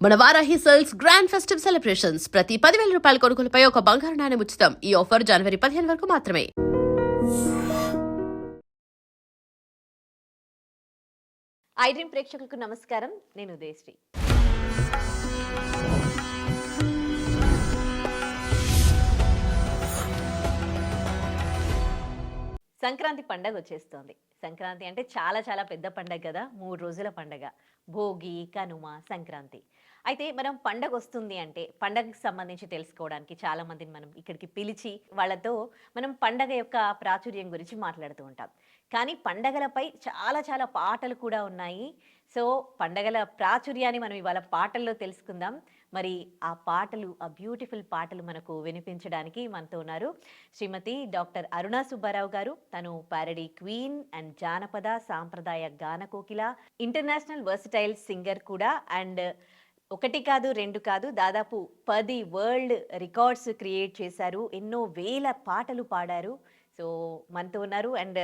మన Varahi sales grand festive celebrations ప్రతి 10,000 రూపాయల కొనుగోలుపై ఒక బంగారు నాణెం ఉచితం. ఈ ఆఫర్ జనవరి 15 వరకు మాత్రమే. ఐ డ్రీమ్ ప్రేక్షకులకు నమస్కారం. నేను ఉదయశ్రీ. సంక్రాంతి పండగ వచ్చేస్తోంది. సంక్రాంతి అంటే చాలా చాలా పెద్ద పండగ కదా, 3 రోజుల పండగ. భోగి, కనుమ, సంక్రాంతి. అయితే మనం పండగ వస్తుంది అంటే పండగకి సంబంధించి తెలుసుకోవడానికి చాలా మందిని మనం ఇక్కడికి పిలిచి వాళ్ళతో మనం పండగ యొక్క ప్రాచుర్యం గురించి మాట్లాడుతూ ఉంటాం. కానీ పండగలపై చాలా చాలా పాటలు కూడా ఉన్నాయి. సో పండగల ప్రాచుర్యాన్ని మనం ఇవాళ పాటల్లో తెలుసుకుందాం. మరి ఆ పాటలు, ఆ బ్యూటిఫుల్ పాటలు మనకు వినిపించడానికి మనతో ఉన్నారు శ్రీమతి డాక్టర్ అరుణా సుబ్బారావు గారు. తను పారడీ క్వీన్ అండ్ జానపద సాంప్రదాయ గాన కోకిల, ఇంటర్నేషనల్ వర్సటైల్ సింగర్ కూడా. అండ్ ఒకటి కాదు, రెండు కాదు, దాదాపు 10 వరల్డ్ రికార్డ్స్ క్రియేట్ చేశారు. ఎన్నో వేల పాటలు పాడారు. సో మనతో ఉన్నారు. అండ్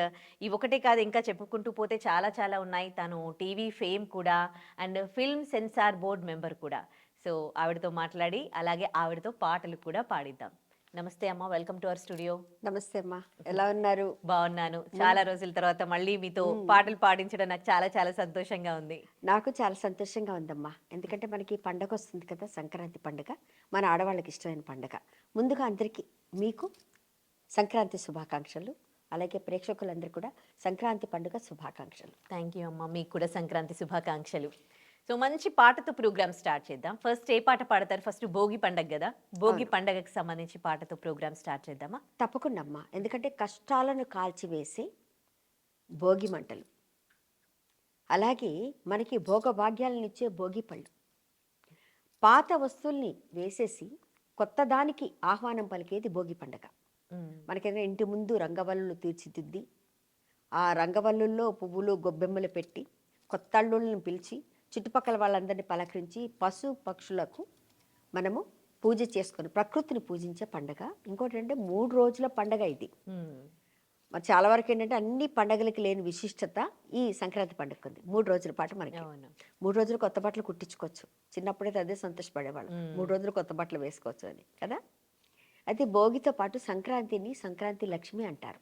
ఈ ఒకటే కాదు, ఇంకా చెప్పుకుంటూ పోతే చాలా చాలా ఉన్నాయి. తను టీవీ ఫేమ్ కూడా and film censor board member కూడా. సో ఆవిడతో మాట్లాడి అలాగే ఆవిడతో పాటలు కూడా పాడిద్దాం. నమస్తే అమ్మ, వెల్కమ్ టు అవర్ స్టూడియో. నమస్తే అమ్మా, ఎలా ఉన్నారు? బాగున్నాను. చాలా రోజుల తర్వాత మళ్ళీ మీతో పాటలు పాడించడం నాకు చాలా చాలా సంతోషంగా ఉంది. నాకు చాలా సంతోషంగా ఉందమ్మా. ఎందుకంటే మనకి పండగ వస్తుంది కదా, సంక్రాంతి పండుగ. మన ఆడవాళ్ళకి ఇష్టమైన పండుగ. ముందుగా అందరికీ మీకు సంక్రాంతి శుభాకాంక్షలు. అలాగే ప్రేక్షకులందరూ కూడా సంక్రాంతి పండుగ శుభాకాంక్షలు. థ్యాంక్ యూ అమ్మ, మీకు కూడా సంక్రాంతి శుభాకాంక్షలు. సో మంచి పాటతో ప్రోగ్రామ్ స్టార్ట్ చేద్దాం. ఫస్ట్ ఏ పాట పాడతారు? ఫస్ట్ భోగి పండగ కదా, భోగి పండగకి సంబంధించి పాటతో ప్రోగ్రామ్ స్టార్ట్ చేద్దామా? తప్పకుండా అమ్మా. ఎందుకంటే కష్టాలను కాల్చివేసే భోగి మంటలు, అలాగే మనకి భోగభాగ్యాలను ఇచ్చే భోగి పళ్ళు, పాత వస్తువుల్ని వేసేసి కొత్త దానికి ఆహ్వానం పలికేది భోగి పండగ. మనకేదైనా ఇంటి ముందు రంగవల్లులు తీర్చిదిద్ది ఆ రంగవల్లుల్లో పువ్వులు గొబ్బెమ్మలు పెట్టి కొత్త అల్లుళ్ళని పిలిచి చుట్టుపక్కల వాళ్ళందరినీ పలకరించి పశు పక్షులకు మనము పూజ చేసుకొని ప్రకృతిని పూజించే పండగ. ఇంకోటి అంటే 3 రోజుల పండగ ఇది. మరి చాలా వరకు ఏంటంటే అన్ని పండగలకి లేని విశిష్టత ఈ సంక్రాంతి పండుగ ఉంది. 3 రోజుల పాటు మనకి 3 రోజులు కొత్త బట్టలు కుట్టించుకోవచ్చు. చిన్నప్పుడైతే అదే సంతోషపడేవాళ్ళు, 3 రోజులు కొత్త బట్టలు వేసుకోవచ్చు అని కదా. అయితే భోగితో పాటు సంక్రాంతిని సంక్రాంతి లక్ష్మి అంటారు.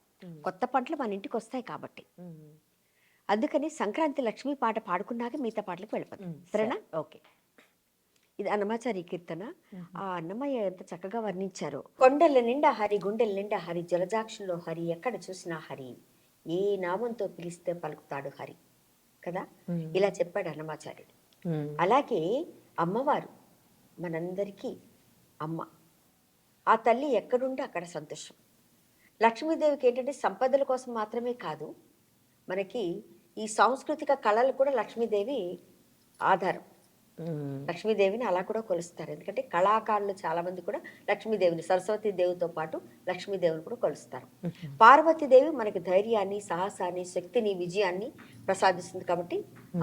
కొత్త పంటలు మన ఇంటికి వస్తాయి కాబట్టి. అందుకని సంక్రాంతి లక్ష్మి పాట పాడుకున్నాక మిగతా పాటలకు వెళ్ళిపోతాం, సరేనా? ఓకే. ఇది అన్నమాచారి కీర్తన. ఆ అన్నమయ్య ఎంత చక్కగా వర్ణించారో. కొండల నిండా హరి, గుండెల నిండా హరి, జలజాక్షుల్లో హరి, ఎక్కడ చూసినా హరి, ఏ నామంతో పిలిస్తే పలుకుతాడు హరి కదా. ఇలా చెప్పాడు అన్నమాచార్యుడు. అలాగే అమ్మవారు మనందరికీ అమ్మ. ఆ తల్లి ఎక్కడుంటే అక్కడ సంతోషం. లక్ష్మీదేవికి ఏంటంటే సంపదల కోసం మాత్రమే కాదు, మనకి ఈ సాంస్కృతిక కళలు కూడా లక్ష్మీదేవి ఆధారం. లక్ష్మీదేవిని అలా కూడా కొలుస్తారు. ఎందుకంటే కళాకారులు చాలా మంది కూడా లక్ష్మీదేవిని, సరస్వతీ దేవితో పాటు లక్ష్మీదేవిని కూడా కొలుస్తారు. పార్వతీదేవి మనకి ధైర్యాన్ని, సాహసాన్ని, శక్తిని, విజయాన్ని ప్రసాదిస్తుంది కాబట్టి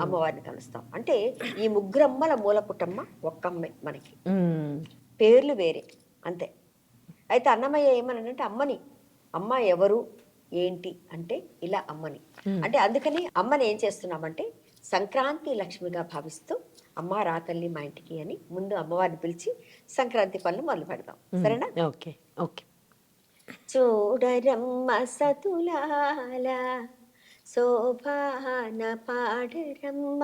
అమ్మవారిని కలుస్తాం. అంటే ఈ ముగ్గురమ్మల మూల పుట్టమ్మ ఒక్కమ్మే మనకి, పేర్లు వేరే అంతే. అయితే అన్నమయ్య ఏమనంటే అమ్మని, అమ్మ ఎవరు ఏంటి అంటే ఇలా అమ్మని అంటే, అందుకని అమ్మని ఏం చేస్తున్నామంటే సంక్రాంతి లక్ష్మిగా భావిస్తూ అమ్మ రా తల్లి మా ఇంటికి అని ముందు అమ్మవారిని పిలిచి సంక్రాంతి పనులు మొదలు పెడదాం, సరేనా? Okay okay. చూడరమ్మ సతులాల శోభాన పాడరమ్మ,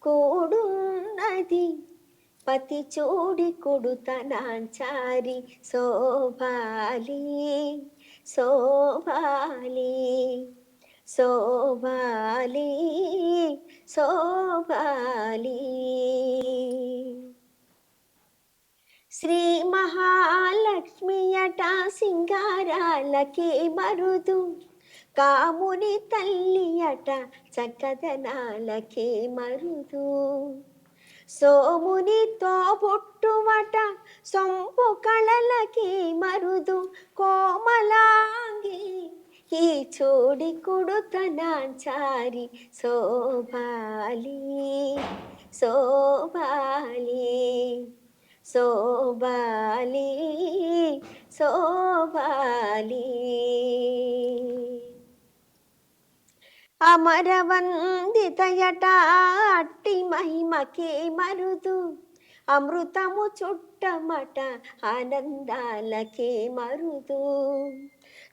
కూడున్నది పతి చూడి కొడుతనాంచారి, శోభాలి శోభాలి శోభాలి శోభాలి. శ్రీ మహాలక్ష్మి అట సింగారాలకే మరుదు, కాముని తల్లి అట చక్కదనాలకే మరుదు, సోమునితో పుట్టువట సొంపు కళలకి మరుదు, కోమలాంగి ఈ చోడి కుడుతనాంచారి, శోభాలి శోభాలి శోభాలి శోభాలి. అమరవందితయట అట్టి మహిమకే మరుదు, అమృతము చుట్టమట ఆనందాలకే మరుదు.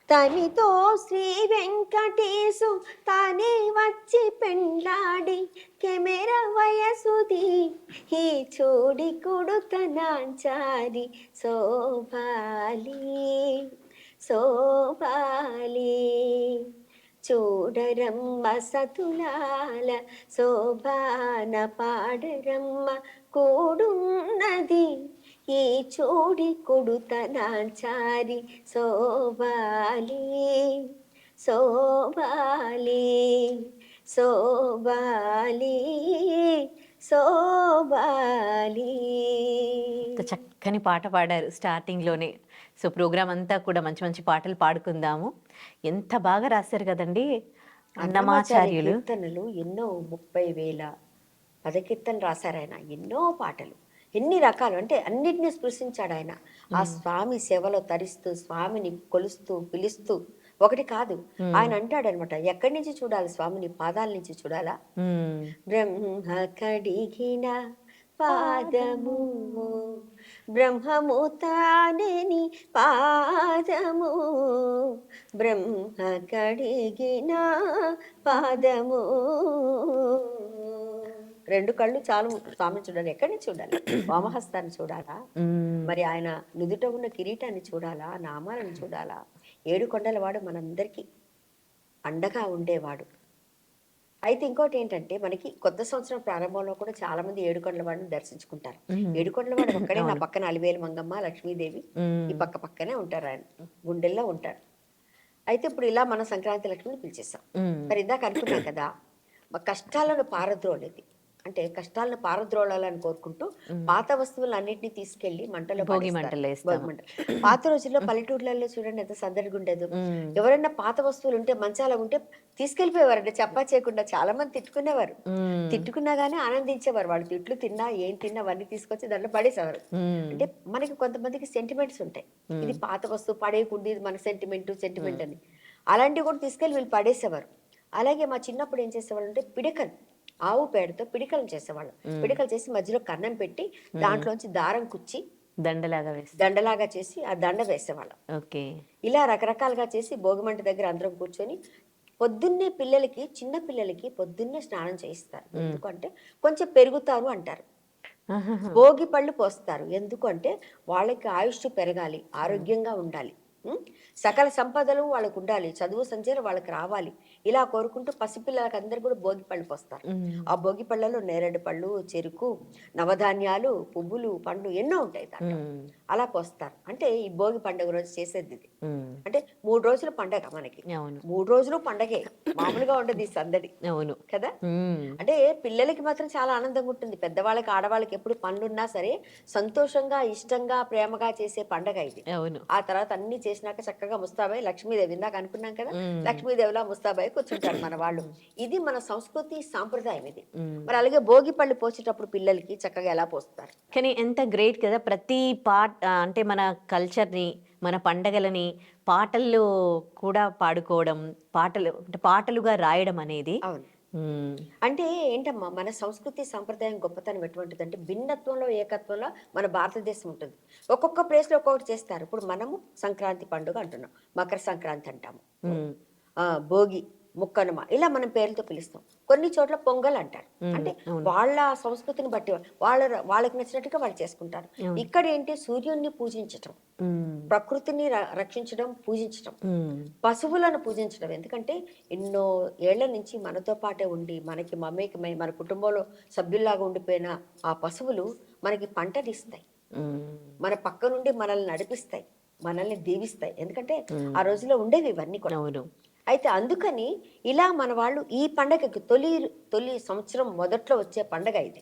తనితో శ్రీ వెంకటేశు తానే వచ్చి పెండ్లాడి కెమెర వయసుది ఈ చోడి కొడుతనాంచారి శోభాలి శోభాలి. చూడరమ్మ సతులాల శోభాన పాడరమ్మ కూడున్నది ఈ చోడి కొడుతనాంచారి శోభాలి శోభాలి శోభాలి శోభాలి. ఎంత చక్కని పాట పాడారు స్టార్టింగ్లోనే. సో ప్రోగ్రామ్ అంతా కూడా మంచి మంచి పాటలు పాడుకుందాము. ఎంత బాగా రాశారు కదండి అన్నమాచార్యులు. కీర్తనలు ఎన్నో 30,000 పదకీర్తనలు రాశారు ఆయన. ఎన్నో పాటలు, ఎన్ని రకాలు అంటే అన్నిటినీ స్పృశించాడు ఆయన. ఆ స్వామి సేవలో తరిస్తూ స్వామిని కొలుస్తూ పిలుస్తూ. ఒకటి కాదు, ఆయన అంటాడు అనమాట, ఎక్కడి నుంచి చూడాలి స్వామిని? పాదాల నుంచి చూడాలా? బ్రహ్మ కడిగిన పాదము బ్రహ్మము తానేని పాదము బ్రహ్మ కడిగిన పాదము. రెండు కళ్ళు చాలు స్వామిని చూడాలి. ఎక్కడి నుంచి చూడాలి? వామహస్తాన్ని చూడాలా? మరి ఆయన నుదుట ఉన్న కిరీటాన్ని చూడాలా? నామాలను చూడాలా? 7 కొండల వాడు మనందరికీ అండగా ఉండేవాడు. అయితే ఇంకోటి ఏంటంటే, మనకి కొత్త సంవత్సరం ప్రారంభంలో కూడా చాలా మంది 7 కొండల వాడిని దర్శించుకుంటారు. 7 కొండల వాడు ఒక్కడే నా పక్కన అలివేలు మంగమ్మ, లక్ష్మీదేవి ఈ పక్కనే ఉంటారు. ఆయన గుండెల్లో ఉంటారు. అయితే ఇప్పుడు ఇలా మన సంక్రాంతి లక్ష్మిని పిలిచేసాం. మరి ఇందాక అనుకున్నాం కదా, మా కష్టాలను పారద్రోలేది అంటే కష్టాలను పారద్రోళాలని కోరుకుంటూ పాత వస్తువులు అన్నింటినీ తీసుకెళ్లి మంటలో భోగి మంటలు వేస్తాం. పాత రోజుల్లో పల్లెటూర్లలో చూడండి ఎంత సందడిగా ఉండేది. ఎవరైనా పాత వస్తువులు ఉంటే మంచాల ఉంటే తీసుకెళ్లిపోయేవారు. చెప్పా చేయకుండా చాలా మంది తిట్టుకునేవారు. తిట్టుకున్నా గానీ ఆనందించేవారు. వాళ్ళు తిట్లు తిన్నా ఏం తిన్నా అవన్నీ తీసుకొచ్చి దాంట్లో పడేసేవారు. అంటే మనకి కొంతమందికి సెంటిమెంట్స్ ఉంటాయి. ఇది పాత వస్తువు పడేయకుండా ఇది మన సెంటిమెంట్ అని. అలాంటివి కూడా తీసుకెళ్లి వీళ్ళు పడేసేవారు. అలాగే మా చిన్నప్పుడు ఏం చేసేవాళ్ళు అంటే పిడకలు, ఆవు పేడతో పిడికలు చేసేవాళ్ళు. పిడికలు చేసి మధ్యలో కన్నం పెట్టి దాంట్లోంచి దారం కుచ్చి దండలాగా చేసి ఆ దండ వేసేవాళ్ళం. ఇలా రకరకాలుగా చేసి భోగిమంట దగ్గర అందరం కూర్చొని పొద్దున్నే చిన్న పిల్లలకి పొద్దున్నే స్నానం చేయిస్తారు. ఎందుకంటే కొంచెం పెరుగుతారు అంటారు. భోగి పళ్ళు పోస్తారు. ఎందుకంటే వాళ్ళకి ఆయుష్ పెరగాలి, ఆరోగ్యంగా ఉండాలి, సకల సంపదలు వాళ్ళకు ఉండాలి, చదువు సంచేర వాళ్ళకి రావాలి. ఇలా కోరుకుంటూ పసిపిల్లలకి అందరు కూడా భోగి పళ్ళు పోస్తారు. ఆ భోగి పళ్ళలో నేరేడు పళ్ళు, చెరుకు, నవధాన్యాలు, పువ్వులు, పండ్లు ఎన్నో ఉంటాయి దాంట్లో. అలా పోస్తారు. అంటే ఈ భోగి పండుగ రోజు చేసేది ఇది. అంటే 3 రోజులు పండగ మనకి. 3 రోజులు పండగే, మామూలుగా ఉండదు ఈ సందడి. అవును కదా. అంటే పిల్లలకి మాత్రం చాలా ఆనందంగా ఉంటుంది. పెద్దవాళ్ళకి ఆడవాళ్ళకి ఎప్పుడు పనులున్నా సరే సంతోషంగా ఇష్టంగా ప్రేమగా చేసే పండగ ఇది. ఆ తర్వాత అన్ని చేసినాక చక్కగా ముస్తాబాయి లక్ష్మీదేవి, ఇందాక అనుకున్నాం కదా, లక్ష్మీదేవిలా ముస్తాబాయి కూర్చుంటారు మన వాళ్ళు. ఇది మన సంస్కృతి సాంప్రదాయం ఇది. మరి అలాగే భోగి పళ్ళు పోసేటప్పుడు పిల్లలకి చక్కగా ఎలా పోస్తారు? కానీ ఎంత గ్రేట్ కదా, ప్రతి అంటే మన కల్చర్ని, మన పండగలని పాటల్లో కూడా పాడుకోవడం, పాటలుగా రాయడం అనేది. అవును. అంటే ఏంటమ్మా, మన సంస్కృతి సాంప్రదాయం గొప్పతనం ఎటువంటిదంటే భిన్నత్వంలో ఏకత్వంలో మన భారతదేశం ఉంటుంది. ఒక్కొక్క ప్లేస్ లో ఒక్కొక్కటి చేస్తారు. ఇప్పుడు మనము సంక్రాంతి పండుగ అంటున్నాం, మకర సంక్రాంతి అంటాము, భోగి, ముక్కనుమ, ఇలా మనం పేర్లతో పిలుస్తాం. కొన్ని చోట్ల పొంగల్ అంటారు. అంటే వాళ్ళ సంస్కృతిని బట్టి వాళ్ళకి నచ్చినట్టుగా వాళ్ళు చేసుకుంటారు. ఇక్కడ ఏంటి, సూర్యుడిని పూజించటం, ప్రకృతిని రక్షించడం, పూజించటం, పశువులను పూజించడం. ఎందుకంటే ఎన్నో ఏళ్ల నుంచి మనతో పాటే ఉండి మనకి మమేకమై మన కుటుంబంలో సభ్యుల్లాగా ఉండిపోయిన ఆ పశువులు మనకి పంటనిస్తాయి, మన పక్క నుండి మనల్ని నడిపిస్తాయి, మనల్ని దీవిస్తాయి. ఎందుకంటే ఆ రోజుల్లో ఉండేవి ఇవన్నీ కూడా. అయితే అందుకని ఇలా మన వాళ్ళు ఈ పండగకి తొలి సంవత్సరం మొదట్లో వచ్చే పండగ ఇది.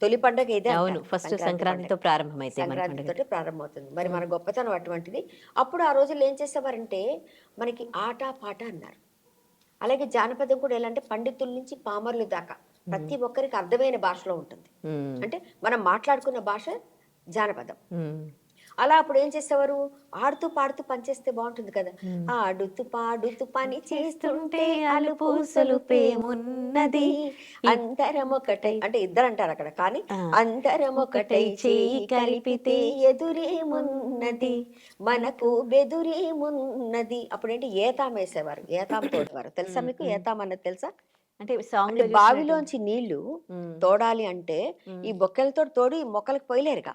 తొలి పండగ ఇదే. ఫస్ట్ సంక్రాంతితో ప్రారంభమైతే సంక్రాంతితో ప్రారంభమవుతుంది. మరి మన గొప్పతనం అటువంటిది. అప్పుడు ఆ రోజుల్లో ఏం చేసేవారంటే మనకి ఆట పాట అన్నారు. అలాగే జానపదం కూడా ఎలా అంటే పండితుల నుంచి పామరుల దాకా ప్రతి ఒక్కరికి అర్థమైన భాషలో ఉంటుంది. అంటే మనం మాట్లాడుకున్న భాష జానపదం. అలా అప్పుడు ఏం చేసేవారు, ఆడుతూ పాడుతూ పని చేస్తే బాగుంటుంది కదా. ఆడుతూ పాడుతూ పని చేస్తుంటే అలుపు సొలుపేమున్నది, అందరం ఒకటై అంటే ఇద్దరు అంటారు అక్కడ, కానీ అందరం ఒకటై చేయి కలిపితే ఎదురేమున్నది, మనకు బెదురేమున్నది. అప్పుడేంటి ఏతాం వేసేవారు, ఏతాం తోడేవారు. తెలుసా మీకు ఏతాం అన్నది తెలుసా? అంటే సాంగ్ అంటే బావిలోంచి నీళ్లు తోడాలి అంటే ఈ బొక్కెలతో తోడి మొక్కలకు పోయలేరుగా,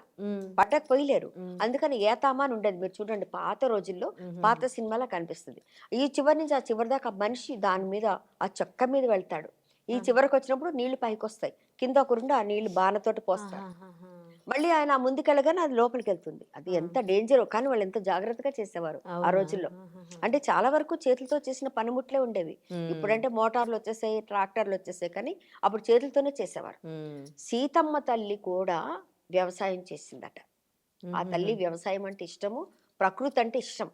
పట్టకు పోయలేరు. అందుకని ఏతామా అని ఉండేది. మీరు చూడండి పాత రోజుల్లో, పాత సినిమాలో కనిపిస్తుంది. ఈ చివరి నుంచి ఆ చివరి దాకా మనిషి దాని మీద ఆ చెక్క మీద వెళ్తాడు. ఈ చివరికి వచ్చినప్పుడు నీళ్లు పైకి వస్తాయి, కింద ఒకరుండి ఆ నీళ్లు బాణతోటి పోస్తాడు. మళ్ళీ ఆయన ఆ ముందుకెళ్ళగానే అది లోపలికి వెళ్తుంది. అది ఎంత డేంజర్, కానీ వాళ్ళు ఎంత జాగ్రత్తగా చేసేవారు ఆ రోజుల్లో. అంటే చాలా వరకు చేతులతో చేసిన పనిముట్లే ఉండేవి. ఇప్పుడంటే మోటార్లు వచ్చేసాయి, ట్రాక్టర్లు వచ్చేసాయి, కానీ అప్పుడు చేతులతోనే చేసేవారు. సీతమ్మ తల్లి కూడా వ్యవసాయం చేసిందట. ఆ తల్లి వ్యవసాయం అంటే ఇష్టము, ప్రకృతి అంటే ఇష్టం.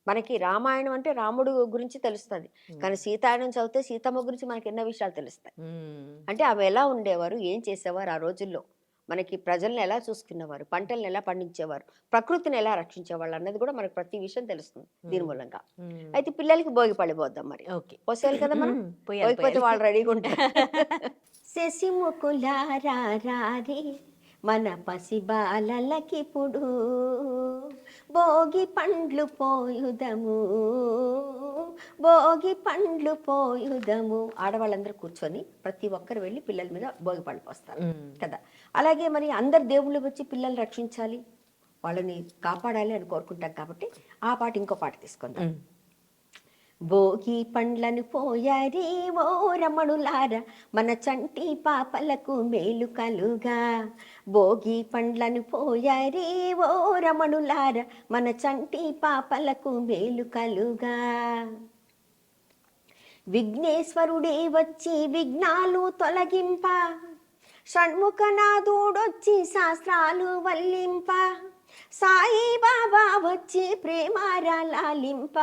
మనకి రామాయణం అంటే రాముడు గురించి తెలుస్తుంది, కానీ సీతాయనం చదివితే సీతమ్మ గురించి మనకి ఎన్నో విషయాలు తెలుస్తాయి. అంటే ఆమె ఎలా ఉండేవారు, ఏం చేసేవారు ఆ రోజుల్లో, మనకి ప్రజల్ని ఎలా చూసుకునేవారు, పంటలను ఎలా పండించేవారు, ప్రకృతిని ఎలా రక్షించేవాళ్ళు అన్నది కూడా మనకి ప్రతి విషయం తెలుస్తుంది దీని మూలంగా. అయితే పిల్లలకి భోగి పడిపోద్దాం మరి. పోసేయాలి కదా మనం, పోయిపోతే వాళ్ళు రెడీగా ఉంటారు. శశిముకులారారే మన పసిబాలకిప్పుడు భోగి పండ్లు పోయుదము, భోగి పండ్లు పోయుదము. ఆడవాళ్ళందరూ కూర్చొని ప్రతి ఒక్కరు వెళ్ళి పిల్లల మీద భోగి పండ్లు పోస్తారు కదా. అలాగే మరి అందరు దేవుళ్ళు వచ్చి పిల్లల్ని రక్షించాలి, వాళ్ళని కాపాడాలి అని కోరుకుంటాం కాబట్టి ఆ పాట ఇంకో పాట తీసుకుందాం. భోగి పండ్లను పోయారే ఓ రమణులార, మన చంటి పాపలకు మేలు కలుగా. భోగి పండ్లను పోయారే ఓ రమణులార, మన చంటి పాపలకు మేలు కలుగా. విఘ్నేశ్వరుడే వచ్చి విఘ్నాలు తొలగింప, షణ్ముఖనాథుడొచ్చి శాస్త్రాలు వల్లింప, సాయి బాబా వచ్చి ప్రేమారాలింప.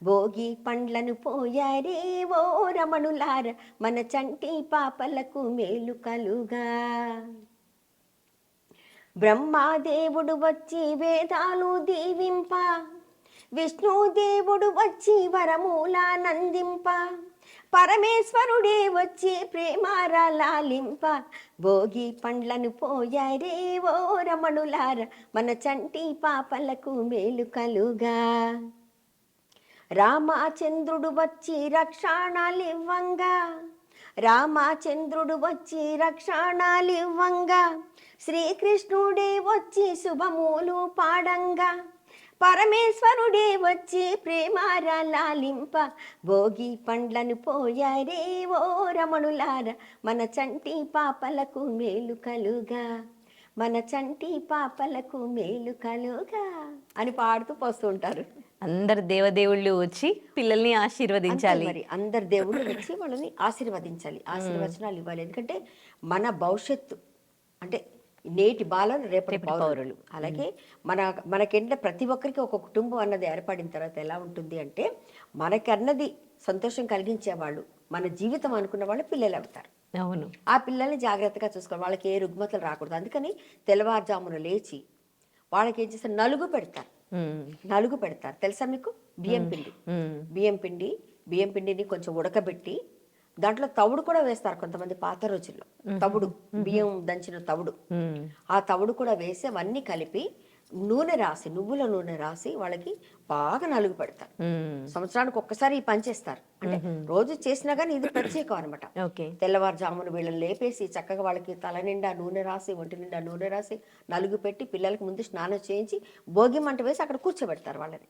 భోగి పండ్లను పోయారే ఓ రమణులార, మన చంటి పాపలకు మేలు కలుగా. బ్రహ్మాదేవుడు వచ్చి వేదాలు దీవింప, విష్ణుదేవుడు వచ్చి వరమూలానందింప, పరమేశ్వరుడే వచ్చి ప్రేమారాలింప. భోగి పండ్లను పోయారే ఓ రమణులార, మన చంటి పాపలకు మేలు కలుగా. రామచంద్రుడు వచ్చి రక్షణలివ్వంగా, రామచంద్రుడు వచ్చి రక్షణలివ్వంగా, శ్రీకృష్ణుడే వచ్చి శుభమూలు పాడంగా, పరమేశ్వరుడే వచ్చి ప్రేమారాలింప. భోగి పండ్లను పోయారే ఓ రమణులార, మన చంటి పాపలకు మేలు కలుగా, మన చంటి పాపలకు మేలు కలుగా అని పాడుతూ పోస్తూ ఉంటారు. అందరు దేవదేవుళ్ళు వచ్చి పిల్లల్ని ఆశీర్వదించాలి. మరి అందరు దేవుళ్ళు వచ్చి వాళ్ళని ఆశీర్వదించాలి, ఆశీర్వచనాలు ఇవ్వాలి. ఎందుకంటే మన భవిష్యత్తు అంటే నేటి బాలలు రేపటి పౌరులు. అలాగే మనకేంటంటే ప్రతి ఒక్కరికి ఒక కుటుంబం అన్నది ఏర్పడిన తర్వాత ఎలా ఉంటుంది అంటే, మనకన్నది సంతోషం కలిగించే వాళ్ళు, మన జీవితం అనుకున్న వాళ్ళు పిల్లలు అవుతారు. అవును, ఆ పిల్లల్ని జాగ్రత్తగా చూసుకోవాలి, వాళ్ళకి ఏ రుగ్మతలు రాకూడదు. అందుకని తెల్లవారుజామున లేచి వాళ్ళకి ఏం చేస్తారు, నలుగు పెడతారు. నలుగు పెడతారు తెలుసా మీకు? బియ్యం పిండిని కొంచెం ఉడకబెట్టి దాంట్లో తవుడు కూడా వేస్తారు కొంతమంది పాత రోజుల్లో. తవుడు, బియ్యం దంచిన తవుడు, ఆ తవుడు కూడా వేసి అవన్నీ కలిపి నూనె రాసి, నువ్వుల నూనె రాసి వాళ్ళకి బాగా నలుగు పెడతారు. సంవత్సరానికి ఒక్కసారి ఈ పని చేస్తారు. అంటే రోజు చేసినా కానీ ఇది ప్రత్యేకం అనమాట. తెల్లవారుజామున వీళ్ళని లేపేసి చక్కగా వాళ్ళకి తల నిండా నూనె రాసి, ఒంటి నిండా నూనె రాసి, నలుగు పెట్టి పిల్లలకి ముందు స్నానం చేయించి భోగి మంట వేసి అక్కడ కూర్చోబెడతారు వాళ్ళని.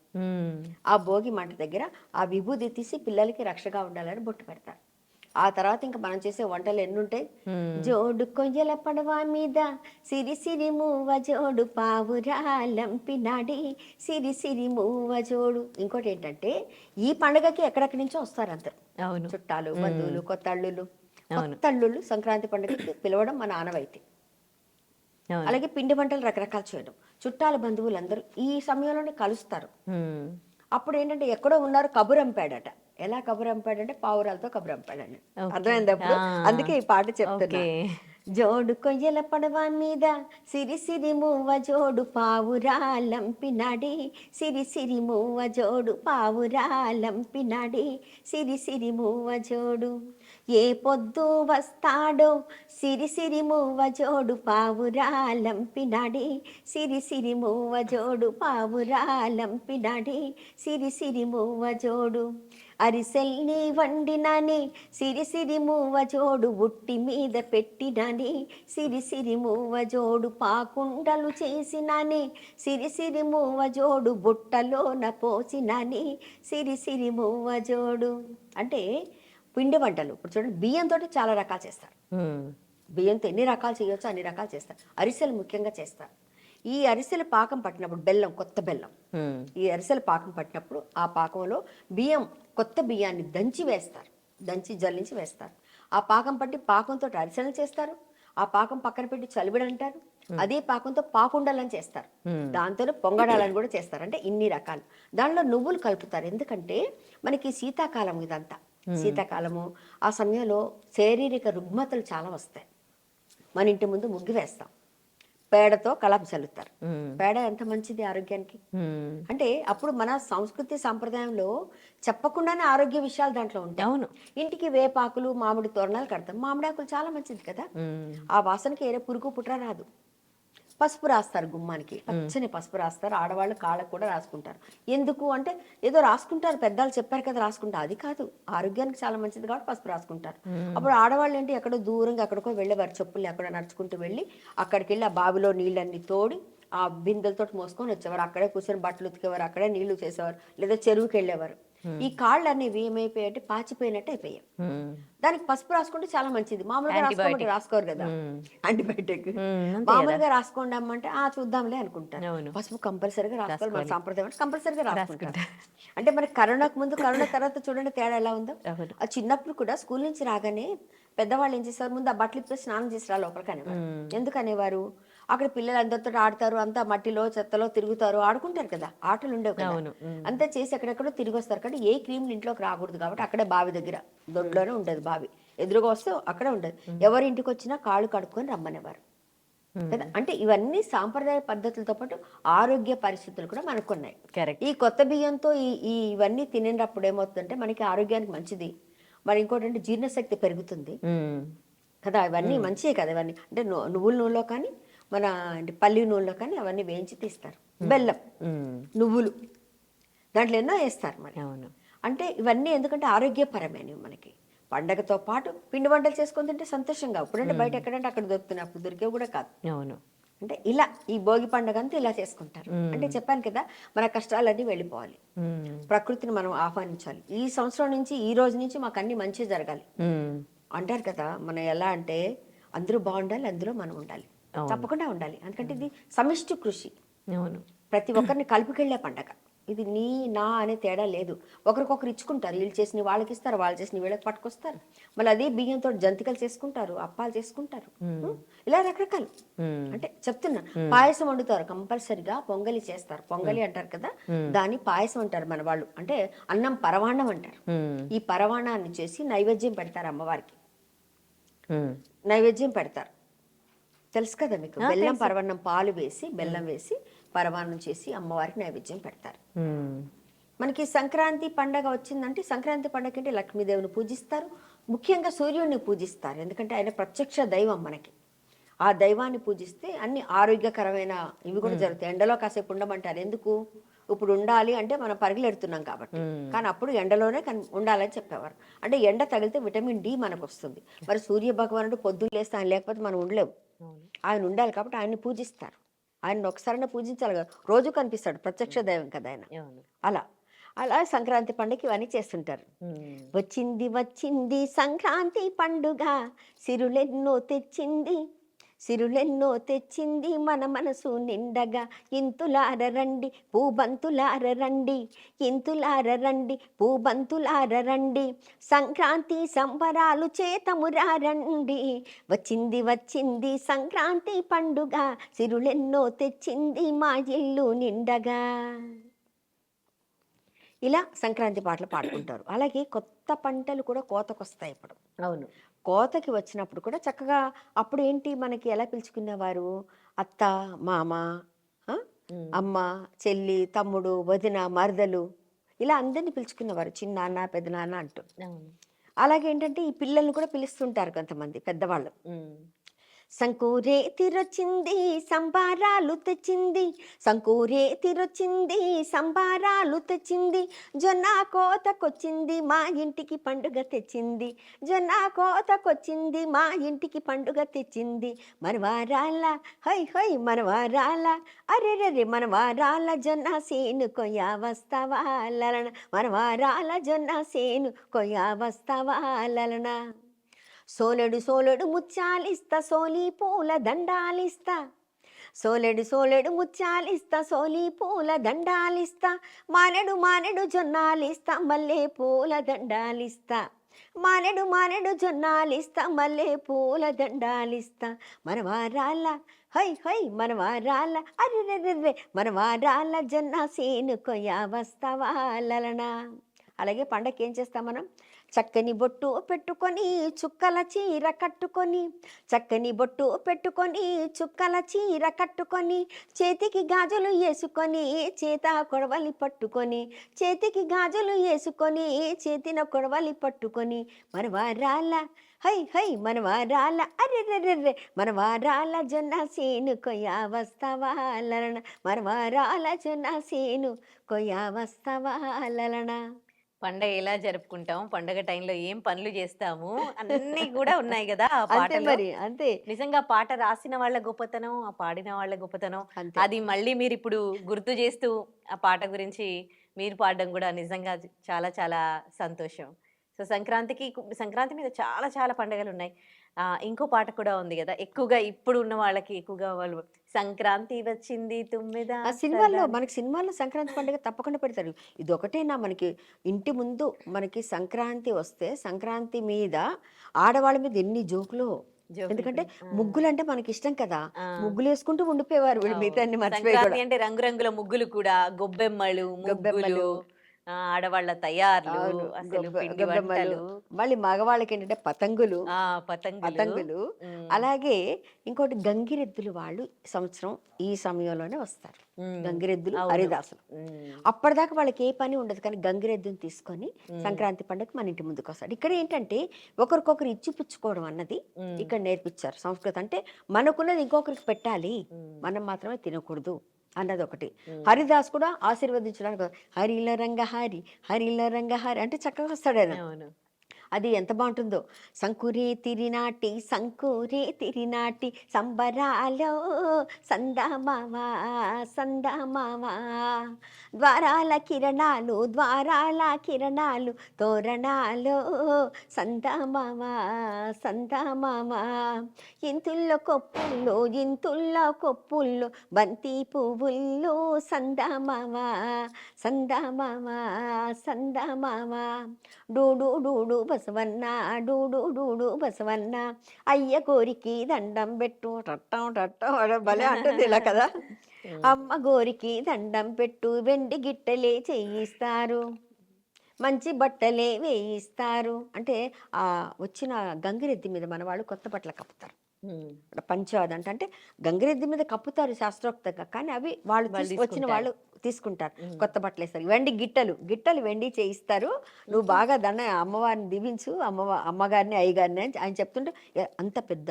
ఆ భోగి మంట దగ్గర ఆ విభూది తీసి పిల్లలకి రక్షగా ఉండాలని బొట్టు పెడతారు. ఆ తర్వాత ఇంకా మనం చేసే వంటలు ఎన్ని ఉంటాయి. జోడు కొయ్యల పడవ మీద సిరి సిరి మూవ జోడు పావురాలంపినాడి, సిరి సిరి మూవ జోడు. ఇంకోటి ఏంటంటే ఈ పండుగకి ఎక్కడెక్కడి నుంచో వస్తారు అందరు, చుట్టాలు, బంధువులు, కొత్త అల్లుళ్ళు సంక్రాంతి పండుగకి పిలవడం మన ఆనవాయితీ. అలాగే పిండి వంటలు రకరకాలు చేయడం, చుట్టాలు బంధువులు అందరూ ఈ సమయంలోనే కలుస్తారు. అప్పుడు ఏంటంటే ఎక్కడో ఉన్నారు కబురంపాడట. ఎలా కబురంపాడంటే పావురాలతో కబురంపాడండి. అర్థమైంది అప్పుడు? అందుకే ఈ పాట చెప్తున్నా. జోడు కొయ్యల పడవ మీద సిరి సిరి మూవ జోడు పావురాలంపినాడే, సిరి సిరి మూవ జోడు పావురాలంపినాడే, సిరి సిరి మూవ జోడు. ఏ పొద్దు వస్తాడో సిరి సిరి మూవ జోడు పావురాలంపినాడే, సిరి సిరి మూవ జోడు పావురాలంపినాడే, సిరి సిరి మూవ జోడు. అరిసెల్ని వండినానే సిరి సిరి మూవ జోడు బుట్టి మీద పెట్టినానే, సిరి సిరి మూవ జోడు పాకుండలు చేసినానే, సిరి సిరి మూవ జోడు బుట్టలోన పోసినానే, సిరి సిరి మూవ జోడు. అంటే పిండి వంటలు ఇప్పుడు చూడండి, బియ్యంతో చాలా రకాలు చేస్తారు. బియ్యంతో ఎన్ని రకాలు చేయొచ్చో అన్ని రకాలు చేస్తారు. అరిసెలు ముఖ్యంగా చేస్తారు. ఈ అరిసెల పాకం పట్టినప్పుడు బెల్లం, కొత్త బెల్లం, ఈ అరిసెల పాకం పట్టినప్పుడు ఆ పాకంలో బియ్యం, కొత్త బియ్యాన్ని దంచి వేస్తారు, దంచి జల్లించి వేస్తారు. ఆ పాకం పట్టి పాకంతో అరిసెలు చేస్తారు. ఆ పాకం పక్కన పెట్టి చలివిడి అంటారు. అదే పాకంతో పాకుండలని చేస్తారు. దాంతో పొంగడాలని కూడా చేస్తారు. అంటే ఇన్ని రకాలు. దానిలో నువ్వులు కలుపుతారు. ఎందుకంటే మనకి శీతాకాలం ఇదంతా, శీతాకాలము. ఆ సమయంలో శారీరక రుగ్మతలు చాలా వస్తాయి. మన ఇంటి ముందు ముగ్గు వేస్తాం, పేడతో కలాపి చల్లుతారు. పేడ ఎంత మంచిది ఆరోగ్యానికి. అంటే అప్పుడు మన సంస్కృతి సంప్రదాయంలో చెప్పకుండానే ఆరోగ్య విషయాలు దాంట్లో ఉంటాయి. అవును. ఇంటికి వేపాకులు, మామిడి తోరణాలు కడతాం. మామిడాకులు చాలా మంచిది కదా, ఆ వాసనకి ఏరే పురుగు పుట్ర రాదు. పసుపు రాస్తారు గుమ్మానికి, పచ్చని పసుపు రాస్తారు. ఆడవాళ్ళు కాళ్ళకు కూడా రాసుకుంటారు. ఎందుకు అంటే ఏదో రాసుకుంటారు, పెద్దలు చెప్పారు కదా రాసుకుంటారు, అది కాదు, ఆరోగ్యానికి చాలా మంచిది కాబట్టి పసుపు రాసుకుంటారు. అప్పుడు ఆడవాళ్ళు ఏంటి ఎక్కడో దూరంగా ఎక్కడికో వెళ్ళేవారు, చెప్పులు ఎక్కడ నడుచుకుంటూ వెళ్ళి అక్కడికి వెళ్ళి ఆ బావిలో నీళ్ళన్ని తోడి ఆ బిందెలతో మోసుకొని వచ్చేవారు. అక్కడే కూర్చొని బట్టలు ఉతికేవారు, అక్కడే నీళ్లు చేసేవారు, లేదా చెరువుకి వెళ్ళేవారు. ఈ కాళ్ళు అనేవి ఏమైపోయాయంటే పాచిపోయినట్టు అయిపోయాయి. దానికి పసుపు రాసుకుంటే చాలా మంచిది. మామూలుగా రాసుకోమంటే రాసుకోరు కదా, యాంటీబయాటిక్. మామూలుగా రాసుకోండి అమ్మంటే చూద్దాంలే అనుకుంటారు. పసుపు కంపల్సరీగా రాసుకోవాలి, మన సాంప్రదాయం కంపల్సరీగా రాసుకుంటారు. అంటే మరి కరోనాకు ముందు, కరోనా తర్వాత చూడండి తేడా ఎలా ఉందో. ఆ చిన్నప్పుడు కూడా స్కూల్ నుంచి రాగానే పెద్దవాళ్ళు ఏం చేస్తారు, ముందు ఆ బట్టలు ఇప్పి స్నానం చేసి రా లోపలికి అనేవారు. ఎందుకు అనేవారు? అక్కడ పిల్లలు అందరితో ఆడతారు, అంతా మట్టిలో చెత్తలో తిరుగుతారు, ఆడుకుంటారు కదా, ఆటలు ఉండేవి కదా, అంతా చేసి ఎక్కడెక్కడో తిరిగి వస్తారు. కాబట్టి ఏ క్రీములు ఇంట్లోకి రాకూడదు కాబట్టి అక్కడే బావి దగ్గర దొడ్లోనే ఉండేది బావి, ఎదురుగా వస్తే అక్కడే ఉండేది. ఎవరి ఇంటికి వచ్చినా కాళ్ళు కడుక్కొని రమ్మనేవారు కదా. అంటే ఇవన్నీ సాంప్రదాయ పద్ధతులతో పాటు ఆరోగ్య పరిస్థితులు కూడా మనకున్నాయి. ఈ కొత్త బియ్యంతో ఇవన్నీ తినేటప్పుడు ఏమవుతుందంటే మనకి ఆరోగ్యానికి మంచిది. మరి ఇంకోటి అంటే జీర్ణశక్తి పెరుగుతుంది కదా. ఇవన్నీ మంచివే కదా. ఇవన్నీ అంటే నువ్వుల నూనెలో కానీ మన పల్లి నూనెలో కానీ అవన్నీ వేయించి తీస్తారు. బెల్లం, నువ్వులు, దాంట్లో ఎన్నో వేస్తారు మరి. అంటే ఇవన్నీ ఎందుకంటే ఆరోగ్యపరమైనవి. మనకి పండగతో పాటు పిండి వంటలు చేసుకొని తింటే సంతోషంగా, ఇప్పుడంటే బయట ఎక్కడంటే అక్కడ దొరుకుతున్నాయి, అప్పుడు దొరికేవి కూడా కాదు. అంటే ఇలా ఈ భోగి పండుగ అంతా ఇలా చేసుకుంటారు. అంటే చెప్పాను కదా, మన కష్టాలన్నీ వెళ్ళిపోవాలి, ప్రకృతిని మనం ఆహ్వానించాలి. ఈ సంవత్సరం నుంచి, ఈ రోజు నుంచి మాకు అన్ని మంచి జరగాలి అంటారు కదా. మనం ఎలా అంటే అందరూ బాగుండాలి, అందులో మనం ఉండాలి, తప్పకుండా ఉండాలి. ఎందుకంటే ఇది సమిష్టి కృషి, ప్రతి ఒక్కరిని కలుపుకెళ్లే పండగ ఇది. నీ నా అనే తేడా లేదు. ఒకరికొకరు ఇచ్చుకుంటారు, వీళ్ళు చేసిన వాళ్ళకి ఇస్తారు, వాళ్ళు చేసిన వీళ్ళకి పట్టుకొస్తారు. మళ్ళీ అదే బియ్యంతో జంతికలు చేసుకుంటారు, అప్పాలు చేసుకుంటారు, ఇలా రకరకాలు. అంటే చెప్తున్నా, పాయసం వండుతారు కంపల్సరిగా, పొంగలి చేస్తారు. పొంగలి అంటారు కదా, దాన్ని పాయసం అంటారు మన వాళ్ళు. అంటే అన్నం పరవాణం అంటారు. ఈ పరవాణాన్ని చేసి నైవేద్యం పెడతారు అమ్మవారికి, నైవేద్యం పెడతారు. తెలుసు కదా మీకు, బెల్లం పరవాన్నం, పాలు వేసి బెల్లం వేసి పరమాన్నం చేసి అమ్మవారికి నైవేద్యం పెడతారు. మనకి సంక్రాంతి పండగ వచ్చిందంటే, సంక్రాంతి పండగ అంటే లక్ష్మీదేవిని పూజిస్తారు, ముఖ్యంగా సూర్యుడిని పూజిస్తారు. ఎందుకంటే ఆయన ప్రత్యక్ష దైవం మనకి. ఆ దైవాన్ని పూజిస్తే అన్ని ఆరోగ్యకరమైన ఇవి కూడా జరుగుతాయి. ఎండలో కాసేపు ఉండమంటారు, ఎందుకు? ఇప్పుడు ఉండాలి అంటే మనం పరుగులెడుతున్నాం కాబట్టి. కానీ అప్పుడు ఎండలోనే ఉండాలని చెప్పేవారు. అంటే ఎండ తగిలితే విటమిన్ డి మనకు వస్తుంది. మరి సూర్య భగవానుడు పొద్దున్న లేస్తే ఆయన లేకపోతే మనం ఉండలేము. ఆయన ఉండాలి కాబట్టి ఆయన్ని పూజిస్తారు. ఆయన ఒకసారైనా పూజించాలి కదా, రోజు కనిపిస్తాడు, ప్రత్యక్ష దైవం కదా ఆయన. అలా అలా సంక్రాంతి పండుగ ఇవన్నీ చేస్తుంటారు. వచ్చింది వచ్చింది సంక్రాంతి పండుగ, సిరులెన్నో తెచ్చింది, సిరులెన్నో తెచ్చింది మన మనసు నిండగా, ఇంతులార రండి పూబంతులార రండి, ఇంతులార రండి పూబంతులార రండి, సంక్రాంతి సంబరాలు చేతమురా రండి. వచ్చింది వచ్చింది సంక్రాంతి పండుగ, సిరులెన్నో తెచ్చింది మా ఇల్లు నిండగా. ఇలా సంక్రాంతి పాటలు పాడుకుంటారు. అలాగే కొత్త పంటలు కూడా కోతకొస్తాయి ఇప్పుడు. కోతకి వచ్చినప్పుడు కూడా చక్కగా అప్పుడు ఏంటి మనకి ఎలా పిలుచుకునేవారు? అత్త, మామ, ఆ! ఉమ్, అమ్మ, చెల్లి, తమ్ముడు, వదిన, మరదలు ఇలా అందరిని పిలుచుకునేవారు. చిన్నాన్న, పెదనాన్న అంటూ. అవును. అలాగే ఏంటంటే ఈ పిల్లల్ని కూడా పిలుస్తుంటారు కొంతమంది పెద్దవాళ్ళు. ఉమ్, సంకూరే తిరొచ్చింది సంబారాలు తెచ్చింది, సంకూరే తిరొచ్చింది సంబారాలు తెచ్చింది, జొన్న కోతకొచ్చింది మా ఇంటికి పండుగ తెచ్చింది, జొన్న కోతకొచ్చింది మా ఇంటికి పండుగ తెచ్చింది, మనవారాల హై హై మనవారాల, అరెరెరె మనవారాల జొన్న సేను కొయ్య వస్తావా లలన, మనవారాల జొన్న సేను కొయ్య వస్తావా లలన. సోలెడు సోలెడు ముత్యాలిస్తా సోలి పూల దండాలిస్తా, సోలెడు సోలెడు ముత్యాలిస్తా సోలి పూల దండాలిస్తా, మానెడు మానెడు జొన్నాలిస్తా మల్లె పూల దండాలిస్తా, మానెడు మానెడు జొన్నాలిస్తా మల్లె పూల దండాలిస్తా, మనవారాల హై హై మనవారాల, అరెరెరెర్రె మనవారాల జొన్న సేను కొయ్య వస్తావా లలనా. అలాగే పండగకి ఏం చేస్తాం మనం? చక్కని బొట్టు పెట్టుకొని చుక్కల చీర కట్టుకొని, చక్కని బొట్టు పెట్టుకొని చుక్కల చీర కట్టుకొని, చేతికి గాజులు వేసుకొని చేత కొడవలి పట్టుకొని, చేతికి గాజులు వేసుకొని చేతిన కొడవలి పట్టుకొని, మనవారాల హై హై మనవారాల, అరెరెరెర్రె మనవారాల జొన్న సేను కొయ్య వస్తావా లలన, మనవారాల జొన్న సేను కొయ్య వస్తావా లలన. పండగ ఎలా జరుపుకుంటాం, పండగ టైంలో ఏం పనులు చేస్తాము, అన్నీ కూడా ఉన్నాయి కదా ఆ అంతే పాటలో. మరి అంతే నిజంగా పాట రాసిన వాళ్ళ గొప్పతనం, ఆ పాడిన వాళ్ళ గొప్పతనం, అంతే. అది మళ్ళీ మీరు ఇప్పుడు గుర్తు చేస్తూ ఆ పాట గురించి మీరు పాడడం కూడా నిజంగా చాలా చాలా సంతోషం. సో సంక్రాంతి మీద చాలా చాలా పండుగలు ఉన్నాయి. ఇంకో పాట కూడా ఉంది కదా, ఎక్కువగా ఇప్పుడు ఉన్న వాళ్ళకి ఎక్కువగా వాళ్ళు సంక్రాంతి వచ్చింది తుమ్మెద ఆ సినిమాల్లో సరదా. మనకి సినిమాల్లో సంక్రాంతి పండుగ తప్పకుండా పెడతారు. ఇదొకటేనా మనకి ఇంటి ముందు మనకి సంక్రాంతి వస్తే సంక్రాంతి మీద ఆడవాళ్ళ మీద ఎన్ని జోకులు. ఎందుకంటే జోకులు. ముగ్గులంటే మనకి ఇష్టం కదా! ఆ. ముగ్గులేసుకుంటూ ఉండిపోయేవారు వీళ్ళు అవును. మిగతా అన్ని మర్చిపోయి సంక్రాంతి కూడా. అంటే రంగురంగుల ముగ్గులు కూడా, గొబ్బెమ్మలు, ముగ్గులు, గొబ్బెమ్మలు. ఆడవాళ్ళ తయార్లు, అవును. అసలు పిండి గొబ్బెమ్మలు. వంటలు, మళ్ళీ మగవాళ్ళకేంటంటే పతంగులు. పతంగులు. పతంగులు. హ్మ్. అలాగే ఇంకోటి గంగిరెద్దులు వాళ్ళు సంవత్సరం ఈ సమయంలోనే వస్తారు. హ్మ్. గంగిరెద్దులు, అవును. హరిదాసులు. హ్మ్. అప్పటిదాకా వాళ్ళకి ఏ పని ఉండదు. కానీ గంగిరెద్దుని తీసుకొని హ్మ్. సంక్రాంతి పండుగకి మన ఇంటి ముందుకొస్తాడు. ఇక్కడ ఏంటంటే ఒకరికొకరు ఇచ్చిపుచ్చుకోవడం అన్నది హ్మ్. ఇక్కడ నేర్పించారు సంస్కృతి. అంటే మనకున్నది ఇంకొకరికి పెట్టాలి, హ్మ్. మనం మాత్రమే తినకూడదు అన్నది ఒకటి. హ్మ్. హరిదాస్ కూడా ఆశీర్వదించడానికి హరిల రంగ హరి, హరిల రంగ హరి అంటే చక్కగా వస్తాడు ఆయన. అవును. అది ఎంత బాగుంటుందో. సంకురే తిరినాటి సంకురే తిరినాటి సంబరాలో సందమామ సందమామ, ద్వారాల కిరణాలు ద్వారాల కిరణాలు తోరణాలు సందమామ సందమామ, ఇంతుల్లో కొప్పుల్లో ఇంతుల్లో కొప్పుల్లో బంతి పువ్వుల్లో సందమామ సందమామ సందమామ, డూడు డూడు బసవన్న డూడు డూడు బసవన్న, అయ్య గోరికి దండం పెట్టు టట్టం టట్టం అని భలే అంటుంది ఇలా కదా. హ్మ్. అమ్మ గోరికి దండం పెట్టు వెండి గిట్టలే చేయిస్తారు, మంచి బట్టలే వేయిస్తారు అంటే ఆ వచ్చిన గంగిరెద్ది మీద మన వాళ్ళు కొత్త బట్టలు కప్పుతారు. హ్మ్. పంచాది అంటే గంగిరెద్ది మీద కప్పుతారు శాస్త్రోక్తంగా, కానీ అవి వాళ్ళు వాళ్ళు వచ్చిన తీసుకుంటారు. వాళ్ళు తీసుకుంటారు. హ్మ్. కొత్త బట్టలు వేస్తారు, వెండి గిట్టలు గిట్టలు వెండి చేయిస్తారు, నువ్వు బాగా అమ్మవారిని దీవించు, అమ్మగారిని అయ్యగారిని అని ఆయన చెప్తుంటే అంత పెద్ద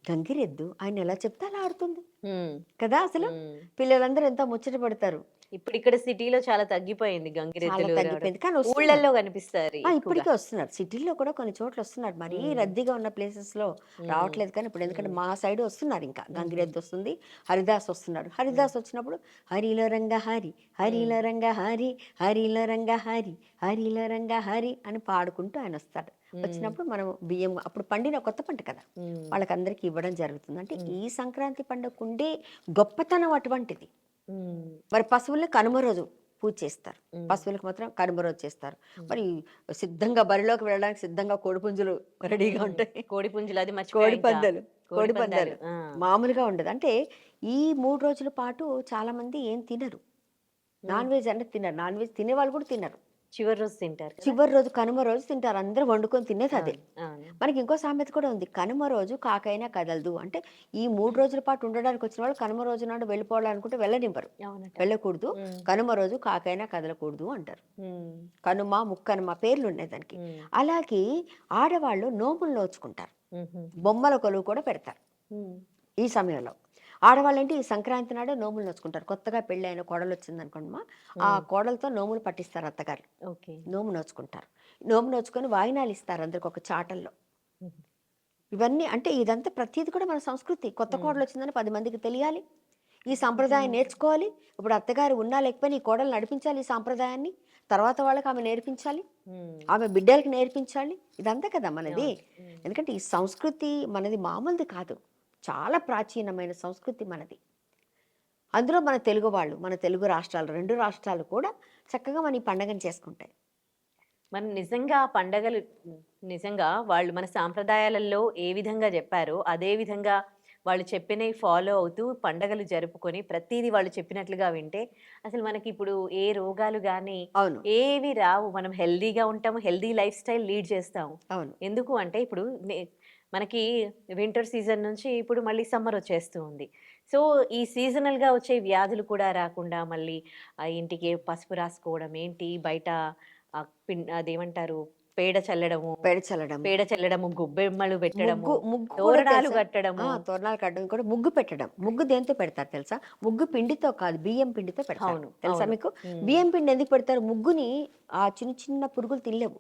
గంగిరెద్దు ఆయన ఎలా చెప్తే అలా ఆడుతుంది హ్మ్. కదా. అసలు హ్మ్. పిల్లలందరూ ఎంతో ముచ్చట పడతారు. ఇప్పుడు ఇక్కడ సిటీలో చాలా తగ్గిపోయింది చాలా గంగిరెద్దులు రావడం. తగ్గిపోయింది కానీ వస్తున్నారు. ఊళ్ళల్లో కనిపిస్తారు ఎక్కువగా. ఇప్పటికే వస్తున్నారు. సిటీల్లో కూడా కొన్ని చోట్ల వస్తున్నారు. మరీ హ్మ్. రద్దీగా ఉన్న ప్లేసెస్‌లో హ్మ్. రావట్లేదు కానీ ఇప్పుడు ఎందుకంటే హ్మ్. మా సైడ్ వస్తున్నారు ఇంకా. హుహు. గంగిరెద్దు వస్తుంది, హరిదాస్ వస్తున్నాడు. హ్మ్. హరిదాస్ వచ్చినప్పుడు హరిలో రంగ హరి, హరిలో హ్మ్. రంగ హరి, హరిలో రంగ హరి, హరిలో రంగ హరి అని పాడుకుంటూ ఆయన వస్తాడు. హ్మ్. వచ్చినప్పుడు మనం బియ్యం అప్పుడు పండిన కొత్త పంట కదా, హ్మ్. వాళ్ళకందరికీ ఇవ్వడం జరుగుతుంది. అంటే హ్మ్. ఈ సంక్రాంతి పండుగకుండే గొప్పతనం అటువంటిది. హ్మ్. మరి పశువుల్ని కనుమ రోజు పూజ చేస్తారు. హ్మ్. పశువులకు మాత్రం కనుమ రోజు చేస్తారు. హ్మ్. మరి సిద్ధంగా బరిలోకి వెళ్ళడానికి సిద్ధంగా కోడిపుంజులు రెడీగా హ్మ్. ఉంటాయి. కోడి పుంజులు అది మర్చిపోయా కోడి ఇంకా. పందాలు, కోడి కోడి పందాలు. పందాలు ఆ! మామూలుగా ఉండదు. అంటే ఈ 3 రోజుల పాటు చాలామంది ఏం తినరు. హ్మ్. నాన్ వెజ్ అంటే తినరు. నాన్ వెజ్ తినేవాళ్ళు కూడా తినరు. చివరి రోజు తింటారు కదా? చివరి రోజు కనుమ రోజు తింటారు, అందరూ వండుకొని తినేది అదే. అవును, అవును. మనకి ఇంకో సామెత కూడా ఉంది, కనుమ రోజు కాకైనా కదలదు అంటే ఈ 3 రోజుల పాటు ఉండడానికి వచ్చిన వాళ్ళు కనుమ రోజు నాడు వెళ్ళిపోవాలనుకుంటే వెళ్ళనివ్వరు, అవునట. వెళ్ళకూడదు, ఉమ్, కనుమ రోజు కాకైనా కదలకూడదు అంటారు. ఉమ్, కనుమ ముక్కనుమ పేర్లు ఉన్నాయి దానికి. ఉమ్, అలాగే ఆడవాళ్ళు నోములు నోచుకుంటారు, ఉమ్హు, బొమ్మల కొలువు కూడా పెడతారు ఉమ్, ఈ సమయంలో. ఆడవాళ్ళంటే ఈ సంక్రాంతి నాడే నోములు నోచుకుంటారు. కొత్తగా పెళ్ళైన కోడలు వచ్చింది అనుకోండి, ఆ ఉమ్, కోడలతో నోములు పట్టిస్తారు అత్తగారు, ఓకే. నోము నోచుకుంటారు. నోము నోచుకొని వాయినాలు ఇస్తారు అందరికి ఒక చాటల్లో. ఉమ్, ఇవన్నీ అంటే ఇదంతా ప్రతీది కూడా మన సంస్కృతి. కొత్త ఉమ్, కోడలు వచ్చిందని 10 మందికి తెలియాలి, ఈ సాంప్రదాయం నేర్చుకోవాలి. ఇప్పుడు అత్తగారు ఉన్నా లేకపోయినా ఈ కోడలు నడిపించాలి ఈ సాంప్రదాయాన్ని, తర్వాత వాళ్ళకి ఆమె నేర్పించాలి, ఉమ్, ఆమె బిడ్డలకి నేర్పించాలి. ఇదంతా కదా మనది. అవును. ఉమ్, ఎందుకంటే ఈ సంస్కృతి మనది మామూలుది కాదు, చాలా ప్రాచీనమైన సంస్కృతి మనది. అందులో మన తెలుగు వాళ్ళు, మన తెలుగు రాష్ట్రాలు, 2 రాష్ట్రాలు కూడా చక్కగా మన ఈ పండగను చేసుకుంటాయి. మనం నిజంగా ఆ పండగలు నిజంగా వాళ్ళు మన సాంప్రదాయాలలో ఏ విధంగా చెప్పారో అదే విధంగా వాళ్ళు చెప్పినవి ఫాలో అవుతూ పండగలు జరుపుకొని ప్రతిదీ వాళ్ళు చెప్పినట్లుగా వింటే అసలు మనకి ఇప్పుడు ఏ రోగాలు కానీ అవును, ఏవి రావు. మనం హెల్దీగా ఉంటాము, హెల్దీ లైఫ్ స్టైల్ లీడ్ చేస్తాము. అవును, ఎందుకు అంటే ఇప్పుడు మనకి వింటర్ సీజన్ నుంచి ఇప్పుడు మళ్ళీ సమ్మర్ వచ్చేస్తూ ఉంది. సో ఈ సీజనల్గా వచ్చే వ్యాధులు కూడా రాకుండా మళ్ళీ ఆ ఇంటికి పసుపు రాసుకోవడం ఏంటి, బయట అదేమంటారు, పేడ చల్లడము, పేడ చల్లడం, పేడ చల్లడము, గొబ్బెమ్మలు పెట్టడము, ముగ్గు ముగ్గు కూడా తోరణాలు తెలుసా? కట్టడము. తోరణాలు కట్టడం కూడా, ముగ్గు పెట్టడం. ముగ్గు దేంతో పెడతారు తెలుసా? ముగ్గు పిండితో కాదు, బియ్యం పిండితో పెడతారు. అవును, తెలుసా అవును. మీకు? ఉమ్, బియ్యం పిండి ఎందుకు పెడతారు? ముగ్గుని ఆ చిన్న చిన్న పురుగులు తినలేవు.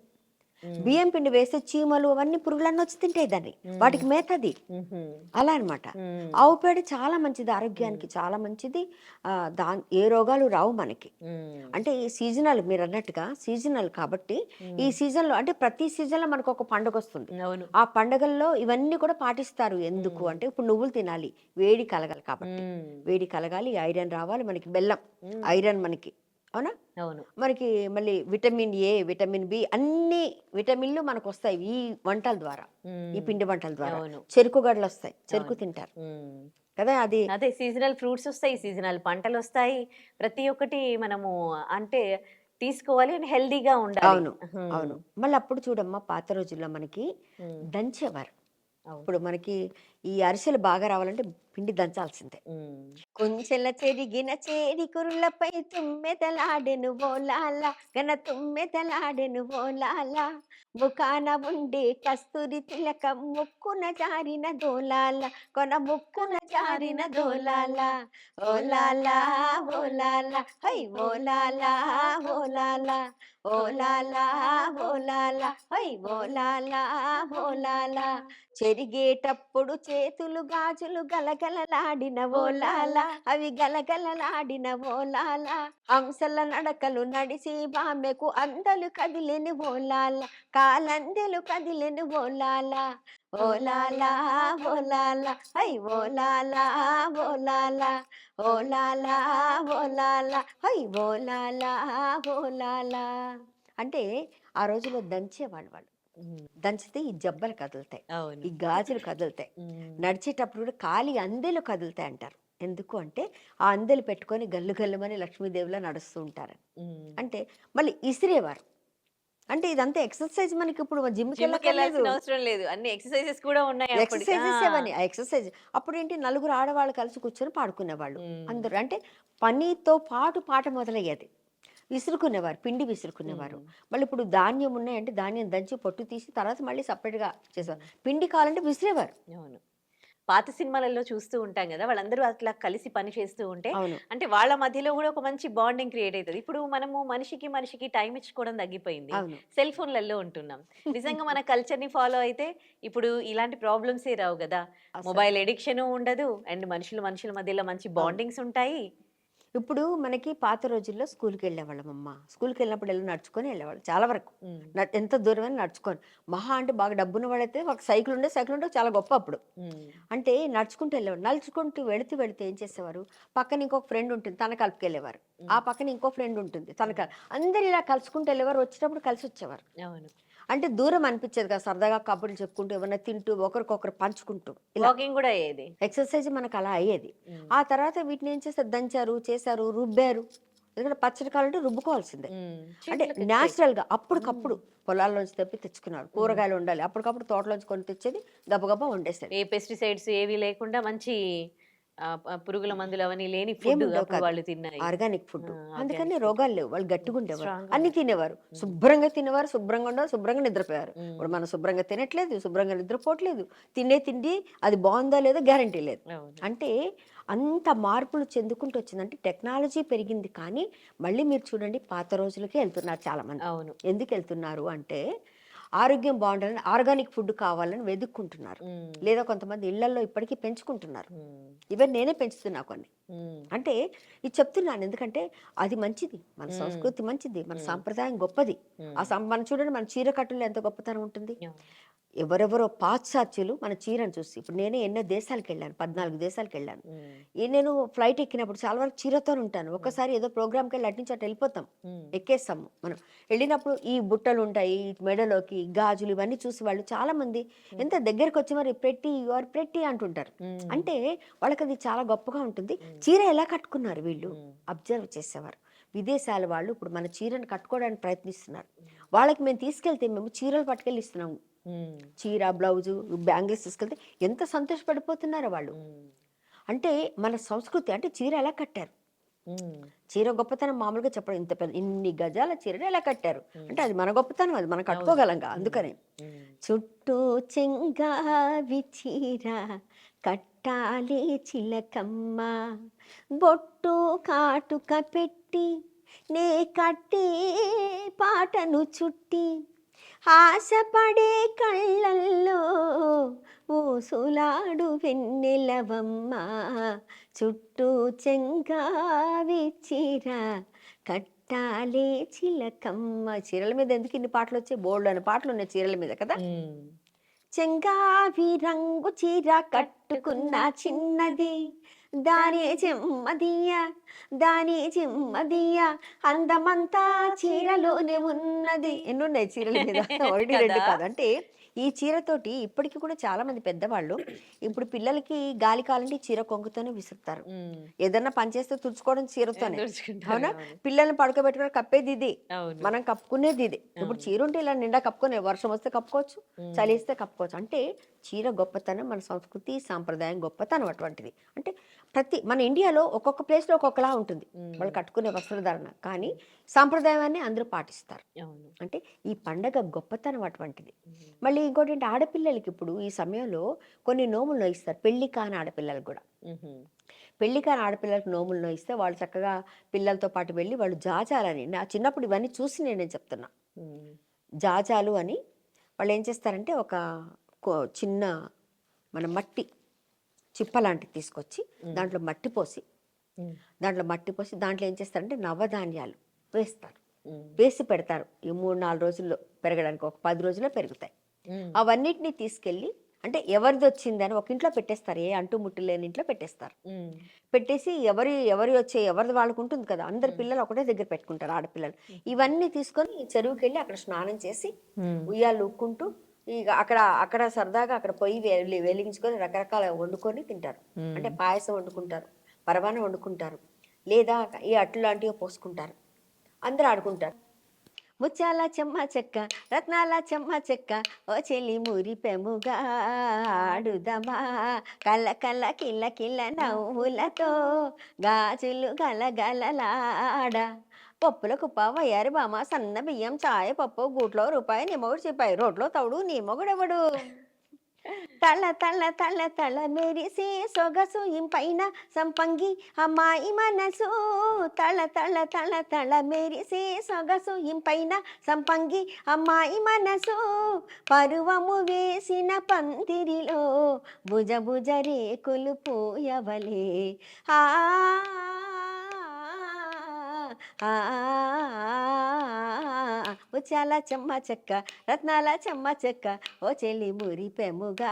ఉమ్, బియ్యం పిండి వేస్తే చీమలు అవన్నీ పురుగులన్నీ వచ్చి తింటాయి దాన్ని, ఉమ్, వాటికి మేతది. ఉమ్హు, అలా అన్నమాట. ఉమ్, ఆవు పేడ చాలా మంచిది, ఉమ్, ఆరోగ్యానికి చాలా మంచిది. ఏ రోగాలు రావు మనకి. ఉమ్, అంటే ఈ సీజనల్, మీరు అన్నట్టుగా సీజనల్ కాబట్టి ఈ ఉమ్, సీజన్లో అంటే ప్రతి సీజన్లో మనకు ఒక పండుగ వస్తుంది. అవును. ఆ పండగల్లో ఇవన్నీ కూడా పాటిస్తారు. ఎందుకు ఉమ్, అంటే ఇప్పుడు నువ్వులు తినాలి, వేడి కలగాలి కాబట్టి. ఉమ్, వేడి కలగాలి, ఐరన్ రావాలి మనకి, బెల్లం ఉమ్, ఐరన్ మనకి, అవునా? అవును. మనకి మళ్ళీ విటమిన్ ఏ, విటమిన్ బి, అన్ని విటమిన్లు మనకు వస్తాయి ఈ వంటల ద్వారా, ఈ ఉమ్, పిండి వంటల ద్వారా. అవును, చెరుకు గడలు వస్తాయి, చెరుకు అవును. తింటారు ఉమ్. కదా అది. అదే సీజనల్ ఫ్రూట్స్ వస్తాయి, సీజనల్ పంటలు వస్తాయి. ప్రతి ఒక్కటి మనము అంటే తీసుకోవాలి అని హెల్దీగా ఉండాలి. అవును, హ్మ్. అవును. మళ్ళీ అప్పుడు చూడమ్మా, పాత రోజుల్లో మనకి హ్మ్. దంచేవారు. అవును. ఇప్పుడు మనకి ఈ అరిసెలు బాగా రావాలంటే పిండి దంచాల్సిందే. హ్మ్. కొంచెల చెరిగిన చేరి కురులపై తుమ్మెదలాడెను ఓలాల, గన తుమ్మెదలాడెను ఓలాల, ముఖాన ఉండే కస్తూరి తిలకం ముక్కున జారిన దోలాల, కొన ముక్కున జారిన దోలాల, ఓలాల ఓలాల, హై ఓలాల ఓలాల, ఓలాల ఓలాల, హై ఓలాల ఓలాల, చెరిగేటప్పుడు చేతులు గాజులు గలగలలాడిన ఓలాల, అవి గలగలలాడిన ఓలాల, హంసల నడకలు నడిసి బామెకు అందలు కదిలేని ఓలాల, కాలందెలు కదిలేని ఓలాల, ఓలాల ఓలాల, హై ఓలాల ఓలాల, ఓలాల ఓలాల, హై ఓలాల ఓలాల. అంటే ఆ రోజుల్లో దంచేవాళ్ళు వాళ్ళు. హ్మ్. దంచితే ఈ జబ్బలు కదులుతాయి, అవును. ఈ గాజులు కదులుతాయి, హ్మ్. నడిచేటప్పుడు కూడా కాలి అందెలు కదులుతాయి అంటారు. ఎందుకు అంటే ఆ అందెలు పెట్టుకొని గల్లు గల్లుమని లక్ష్మీదేవిలా నడుస్తూ ఉంటారు. హ్మ్. అంటే మళ్ళీ ఇసిరేవారు. అంటే ఇదంతా ఎక్సర్సైజ్, మనకి ఇప్పుడు జిమ్కి వెళ్ళక్కర్లేదు, జిమ్‌కెళ్ళాల్సిన అవసరం లేదు. అన్ని ఎక్సర్‌సైజెస్ కూడా ఉన్నాయి అప్పటి. ఆ! ఎక్సర్సైజెస్ అవన్నీ. ఆ ఎక్సర్సైజ్ అప్పుడేంటి, నలుగురు ఆడవాళ్ళు కలిసి కూర్చొని పాడుకునేవాళ్ళు హ్మ్. అందరూ. అంటే పనితో పాటు పాట మొదలయ్యేది. విసురుకునేవారు, పిండి విసురుకునేవారు. హ్మ్. మళ్ళీ ఇప్పుడు ధాన్యం ఉన్నాయంటే ధాన్యం దంచి పొట్టు తీసి తర్వాత మళ్ళీ సపరేట్గా చేసేవారు. హ్మ్. పిండి కావాలంటే విసిరేవారు. అవును. పాత సినిమాలలో చూస్తూ ఉంటాం గదా! వాళ్ళందరూ అట్లా కలిసి పని చేస్తూ ఉంటే, అవును, అంటే వాళ్ళ మధ్యలో గూడా ఒక మంచి బాండింగ్ క్రియేట్ అయితది. ఇప్పుడు మనము మనిషికి టైమ్ ఇచ్చుకోవడం తగ్గిపోయింది. అవును. సెల్ ఫోన్‌లలో ఉంటున్నాం. నిజంగా మన కల్చర్‌ని ఫాలో అయితే ఇప్పుడు ఇలాంటి ప్రాబ్లమ్సే రావు గదా! అసలు మొబైల్ అడిక్షను ఉండదు. అండ్ మనుషుల మధ్యలో మంచి అవును. బాండింగ్స్ ఉంటాయి. ఇప్పుడు మనకి పాత రోజుల్లో స్కూల్కి వెళ్ళేవాళ్ళమమ్మ. స్కూల్కి వెళ్ళినప్పుడు నడుచుకొని వెళ్ళేవాళ్ళు చాలా వరకు. హ్మ్. ఎంత దూరమైనా నడుచుకొని. మహా అంటే బాగా డబ్బున్న వాళ్ళైతే ఒక సైకిల్ ఉంటే చాలా గొప్ప అప్పుడు. హ్మ్. అంటే నడుచుకుంటూ వెళ్ళేవారు. నడుచుకుంటూ వెళితే ఏం చేసేవారు, పక్కన ఇంకొక ఫ్రెండ్ ఉంటుంది, తన కలుపుకెళ్ళేవారు. ఆ హ్మ్. పక్కన ఇంకో ఫ్రెండ్ ఉంటుంది, తన హ్మ్. అందరు ఇలా కలుసుకుంటూ వెళ్ళేవారు. వచ్చేటప్పుడు కలిసి వచ్చేవారు. అవును. అంటే దూరం అనిపించేది కదా, సరదాగా కబుర్లు చెప్పుకుంటూ ఏమన్నా తింటూ ఒకరికొకరు పంచుకుంటూ ఇలా వాకింగ్ గూడా అయ్యేది. ఎక్సర్సైజ్ మనకు అలా అయ్యేది. హ్మ్. ఆ తర్వాత వీటిని ఏం చేస్తారు, దంచారు, చేశారు, రుబ్బారు. ఎందుకంటే పచ్చడి కావాలంటే రుబ్బుకోవాల్సిందే. అంటే చేతులకి న్యాచురల్గా అప్పటికప్పుడు పొలాల్లోంచి తెప్పి తెచ్చుకున్నారు. కూరగాయలు ఉండాలి, అప్పటికప్పుడు తోటలోంచి కొని తెచ్చేది గబగబా వండేసేది. ఏ పెస్టిసైడ్స్ ఏవి లేకుండా మంచి పురుగుల మందులు అవన్నీ లేని ఫుడ్ ఏముండవు అప్పుడు కాదు, వాళ్ళు తిన్నాయి. Organic food. అందుకని ఆర్గానిక్ ఫుడ్ రోగాలు లేవు, వాళ్ళు గట్టిగా ఉండేవారు, స్ట్రాంగ్ అన్ని ఉన్నారు. తినేవారు, శుభ్రంగా తినేవారు, శుభ్రంగా ఉండేవారు, శుభ్రంగా నిద్రపోయారు. ఇప్పుడు మనం శుభ్రంగా తినట్లేదు, శుభ్రంగా నిద్రపోవట్లేదు, తినే తిండి అది బాగుందా లేదో గ్యారంటీ లేదు. అవును. అంటే అంత మార్పులు చెందుకుంటూ వచ్చిందంటే టెక్నాలజీ పెరిగింది, కానీ మళ్ళీ మీరు చూడండి పాత రోజులకే వెళ్తున్నారు చాలామంది. అవును. ఎందుకు వెళ్తున్నారు అంటే ఆరోగ్యం బాగుండాలని ఆర్గానిక్ ఫుడ్ కావాలని వెతుక్కుంటున్నారు, లేదా కొంతమంది ఇళ్లలో ఇప్పటికీ పెంచుకుంటున్నారు. ఈవెన్ నేనే పెంచుతున్నా కొన్ని. అంటే ఇది చెప్తున్నాను ఎందుకంటే అది మంచిది, మన సంస్కృతి మంచిది, మన సాంప్రదాయం గొప్పది. మనం చూడండి, మన చీర కట్టులో ఎంత గొప్పతనం ఉంటుంది. ఎవరెవరో పాశ్చాత్యులు మన చీరను చూసి, ఇప్పుడు నేనే ఎన్నో దేశాలకు వెళ్ళాను, 14 దేశాలకు వెళ్ళాను. నేను ఫ్లైట్ ఎక్కినప్పుడు చాలా వరకు చీరతో ఉంటాను. ఒక్కసారి ఏదో ప్రోగ్రామ్కి వెళ్ళి అటు నుంచి అటు వెళ్ళిపోతాం, ఎక్కేస్తాము. మనం వెళ్ళినప్పుడు ఈ బుట్టలు ఉంటాయి, ఈ మెడలోకి గాజులు, ఇవన్నీ చూసి వాళ్ళు చాలా మంది ఎంత దగ్గరికి వచ్చి మరి పెట్టి యు ఆర్ పెట్టి అంటుంటారు. అంటే వాళ్ళకి అది చాలా గొప్పగా ఉంటుంది. చీర ఎలా కట్టుకున్నారు వీళ్ళు అబ్జర్వ్ చేసేవారు. విదేశాల వాళ్ళు ఇప్పుడు మన చీరను కట్టుకోవడానికి ప్రయత్నిస్తున్నారు. వాళ్ళకి మేము తీసుకెళ్తే మేము చీరలు పట్టుకెళ్ళి ఇస్తున్నాము. చీర, బ్లౌజు, బ్యాంగిల్స్ తీసుకెళ్తే ఎంత సంతోషపడిపోతున్నారో వాళ్ళు. అంటే మన సంస్కృతి, అంటే చీర ఎలా కట్టారు, చీర గొప్పతనం మామూలుగా చెప్పడం, ఇంత పెద్ద ఇన్ని గజాల చీరను ఎలా కట్టారు అంటే అది మన గొప్పతనం, అది మనం కట్టుకోగలంగా. అందుకని చుట్టూ చెంగావి చీర కట్టాలి చిలకమ్మ, బొట్టు కాటుక పెట్టి నే కట్టి పాటను చుట్టి, ఆశపడే కళ్ళల్లో ఊసులాడు వెన్నెలవమ్మ, చుట్టూ చెంగావి చీర కట్టాలే చిలకమ్మ. చీరల మీద ఎందుకు ఇన్ని పాటలు వచ్చాయి, బోల్డ్ అనే పాటలు ఉన్నాయి చీరల మీద కదా. చెంగావి రంగు చీర కట్టుకున్న చిన్నది, దాని చెమ్మదియ, దాని చెమ్మదియ, అందమంతా చీరలోనే ఉన్నది. ఎన్నున్నాయి చీరల మీద, ఒకటి రెండు కాదు. అంటే ఈ చీరతోటి ఇప్పటికీ కూడా చాలా మంది పెద్దవాళ్ళు ఇప్పుడు పిల్లలకి గాలి కావాలంటే ఈ చీర కొంగుతోనే విసురుతారు. ఏదన్నా పని చేస్తే తుడుచుకోవడం చీరతోనే, అవునా. పిల్లల్ని పడుకోబెట్టుకుని కప్పేది ఇది, మనం కప్పుకునేది ఇది. ఇప్పుడు చీర ఉంటే ఇలా నిండా కప్పుకునే, వర్షం వస్తే కప్పుకోవచ్చు, చలి వస్తే కప్పుకోవచ్చు. అంటే చీర గొప్పతనం, మన సంస్కృతి సాంప్రదాయం గొప్పతనం అటువంటిది. అంటే మన ఇండియాలో ఒక్కొక్క ప్లేస్లో ఒక్కొక్కలా ఉంటుంది వాళ్ళు కట్టుకునే వస్త్రధారణ, కానీ సాంప్రదాయాన్ని అందరూ పాటిస్తారు. అంటే ఈ పండగ గొప్పతనం అటువంటిది. మళ్ళీ ఇంకోటి ఏంటి, ఆడపిల్లలకి ఇప్పుడు ఈ సమయంలో కొన్ని నోములు నోయిస్తారు, పెళ్లి కాని ఆడపిల్లలకు కూడా. పెళ్లి కాని ఆడపిల్లలకు నోములు నోయిస్తే వాళ్ళు చక్కగా పిల్లలతో పాటు వెళ్ళి వాళ్ళు జాజాలని, నా చిన్నప్పుడు ఇవన్నీ చూసి నేను చెప్తున్నా, జాజాలు అని వాళ్ళు ఏం చేస్తారంటే ఒక చిన్న మన మట్టి చిప్ప లాంటిది తీసుకొచ్చి దాంట్లో మట్టి పోసి దాంట్లో ఏం చేస్తారంటే నవధాన్యాలు వేస్తారు, వేసి పెడతారు. ఈ 3-4 రోజుల్లో పెరగడానికి, ఒక 10 రోజుల్లో పెరుగుతాయి. అవన్నిటిని తీసుకెళ్ళి, అంటే ఎవరిది వచ్చిందని ఒక ఇంట్లో పెట్టేస్తారు, ఏ అంటు ముట్టు లేని ఇంట్లో పెట్టేస్తారు. పెట్టేసి ఎవరిది వాళ్ళకు ఉంటుంది కదా, అందరి పిల్లలు ఒకటే దగ్గర పెట్టుకుంటారు ఆడపిల్లలు. ఇవన్నీ తీసుకొని చెరువుకి వెళ్ళి అక్కడ స్నానం చేసి ఉయ్యాలు ఊక్కుంటూ ఇక అక్కడ సరదాగా అక్కడ పొయ్యి వెలిగించుకొని రకరకాల వండుకొని తింటారు. అంటే పాయసం వండుకుంటారు, పరమాన్నం వండుకుంటారు, లేదా ఈ అట్లు లాంటివి పోసుకుంటారు, అందరూ ఆడుకుంటారు. ముత్యాల చెమ్మ చెక్క, రత్నాల చెమ్మ చెక్క, ఓ చెల్లి మురిపెముగా ఆడుదమా, కళ్ళ కళ్ళ కిల్ల కిల్ల నవ్వులతో గాజులు గలగలలాడ, పప్పులకు వయ్యారి బామ, సన్న బియ్యం చాయ పప్పు, గూట్లో రూపాయి, నీ మొగుడు చెప్పాయి, రోడ్లో తవుడు నీ మొగుడెవడు, తల తల తల తల మెరిసే సొగసు ఇంపైన సంపంగి అమ్మాయి మనసు, తల తల తల తల మెరిసే సొగసు ఇంపైన సంపంగి అమ్మాయి మనసు, పరువము వేసిన పందిరిలో భుజ భుజ రేకులు పూయవలే, ఆ ముత్యాల చెమ్మ చెక్క, రత్నాల చెమ్మ చెక్క, ఓ చెల్లి మురిపెముగా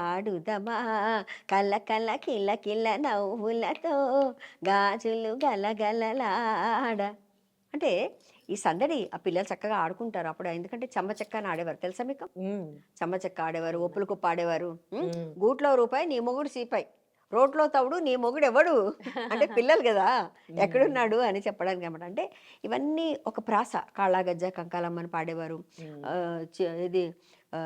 ఆడుదమా, కళ్ళ కళ్ళ కిల్ల కిల్ల నవ్వులతో గాజులు గలగలలాడ. అంటే ఈ సందడి ఆ పిల్లలు చక్కగా ఆడుకుంటారు అప్పుడు. ఎందుకంటే చెమ్మ చెక్క అని ఆడేవారు, తెలుసా మీకు? చెమ్మ చెక్క ఆడేవారు, ఒప్పులు కుప్ప ఆడేవారు. గూట్లో రూపాయి నీ మొగుడు సీపాయి, రోట్లో తవుడు నీ మొగుడు ఎవడు అంటే పిల్లలు కదా, ఎక్కడున్నాడు అని చెప్పడానికి అనమాట. అంటే ఇవన్నీ ఒక ప్రాస. కాళ్ళగజ్జ కంకాలమ్మని పాడేవారు. ఆ, ఇది ఆ,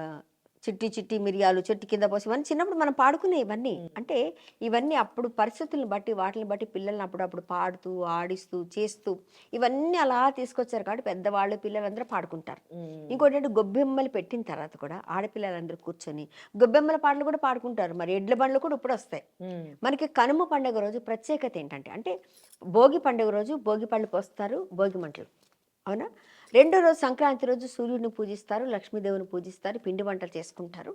చిట్టి చిట్టి మిరియాలు చెట్టు కింద పోసి, ఇవన్నీ చిన్నప్పుడు మనం పాడుకునే ఇవన్నీ. అంటే ఇవన్నీ అప్పుడు పరిస్థితులను బట్టి వాటిని బట్టి పిల్లల్ని అప్పుడప్పుడు పాడుతూ ఆడిస్తూ చేస్తూ ఇవన్నీ అలా తీసుకొచ్చారు కాబట్టి పెద్దవాళ్ళు పిల్లలందరూ పాడుకుంటారు. ఇంకోటి అంటే గొబ్బెమ్మలు పెట్టిన తర్వాత కూడా ఆడపిల్లలందరూ కూర్చొని గొబ్బెమ్మల పాటలు కూడా పాడుకుంటారు. మరి ఎడ్ల బండ్లు కూడా ఇప్పుడు వస్తాయి. మనకి కనుమ పండుగ రోజు ప్రత్యేకత ఏంటంటే, అంటే భోగి పండుగ రోజు భోగి పళ్ళు పోస్తారు, భోగి మంటలు, అవునా. రెండో రోజు సంక్రాంతి రోజు సూర్యుడిని పూజిస్తారు, లక్ష్మీదేవిని పూజిస్తారు, పిండి వంటలు చేసుకుంటారు,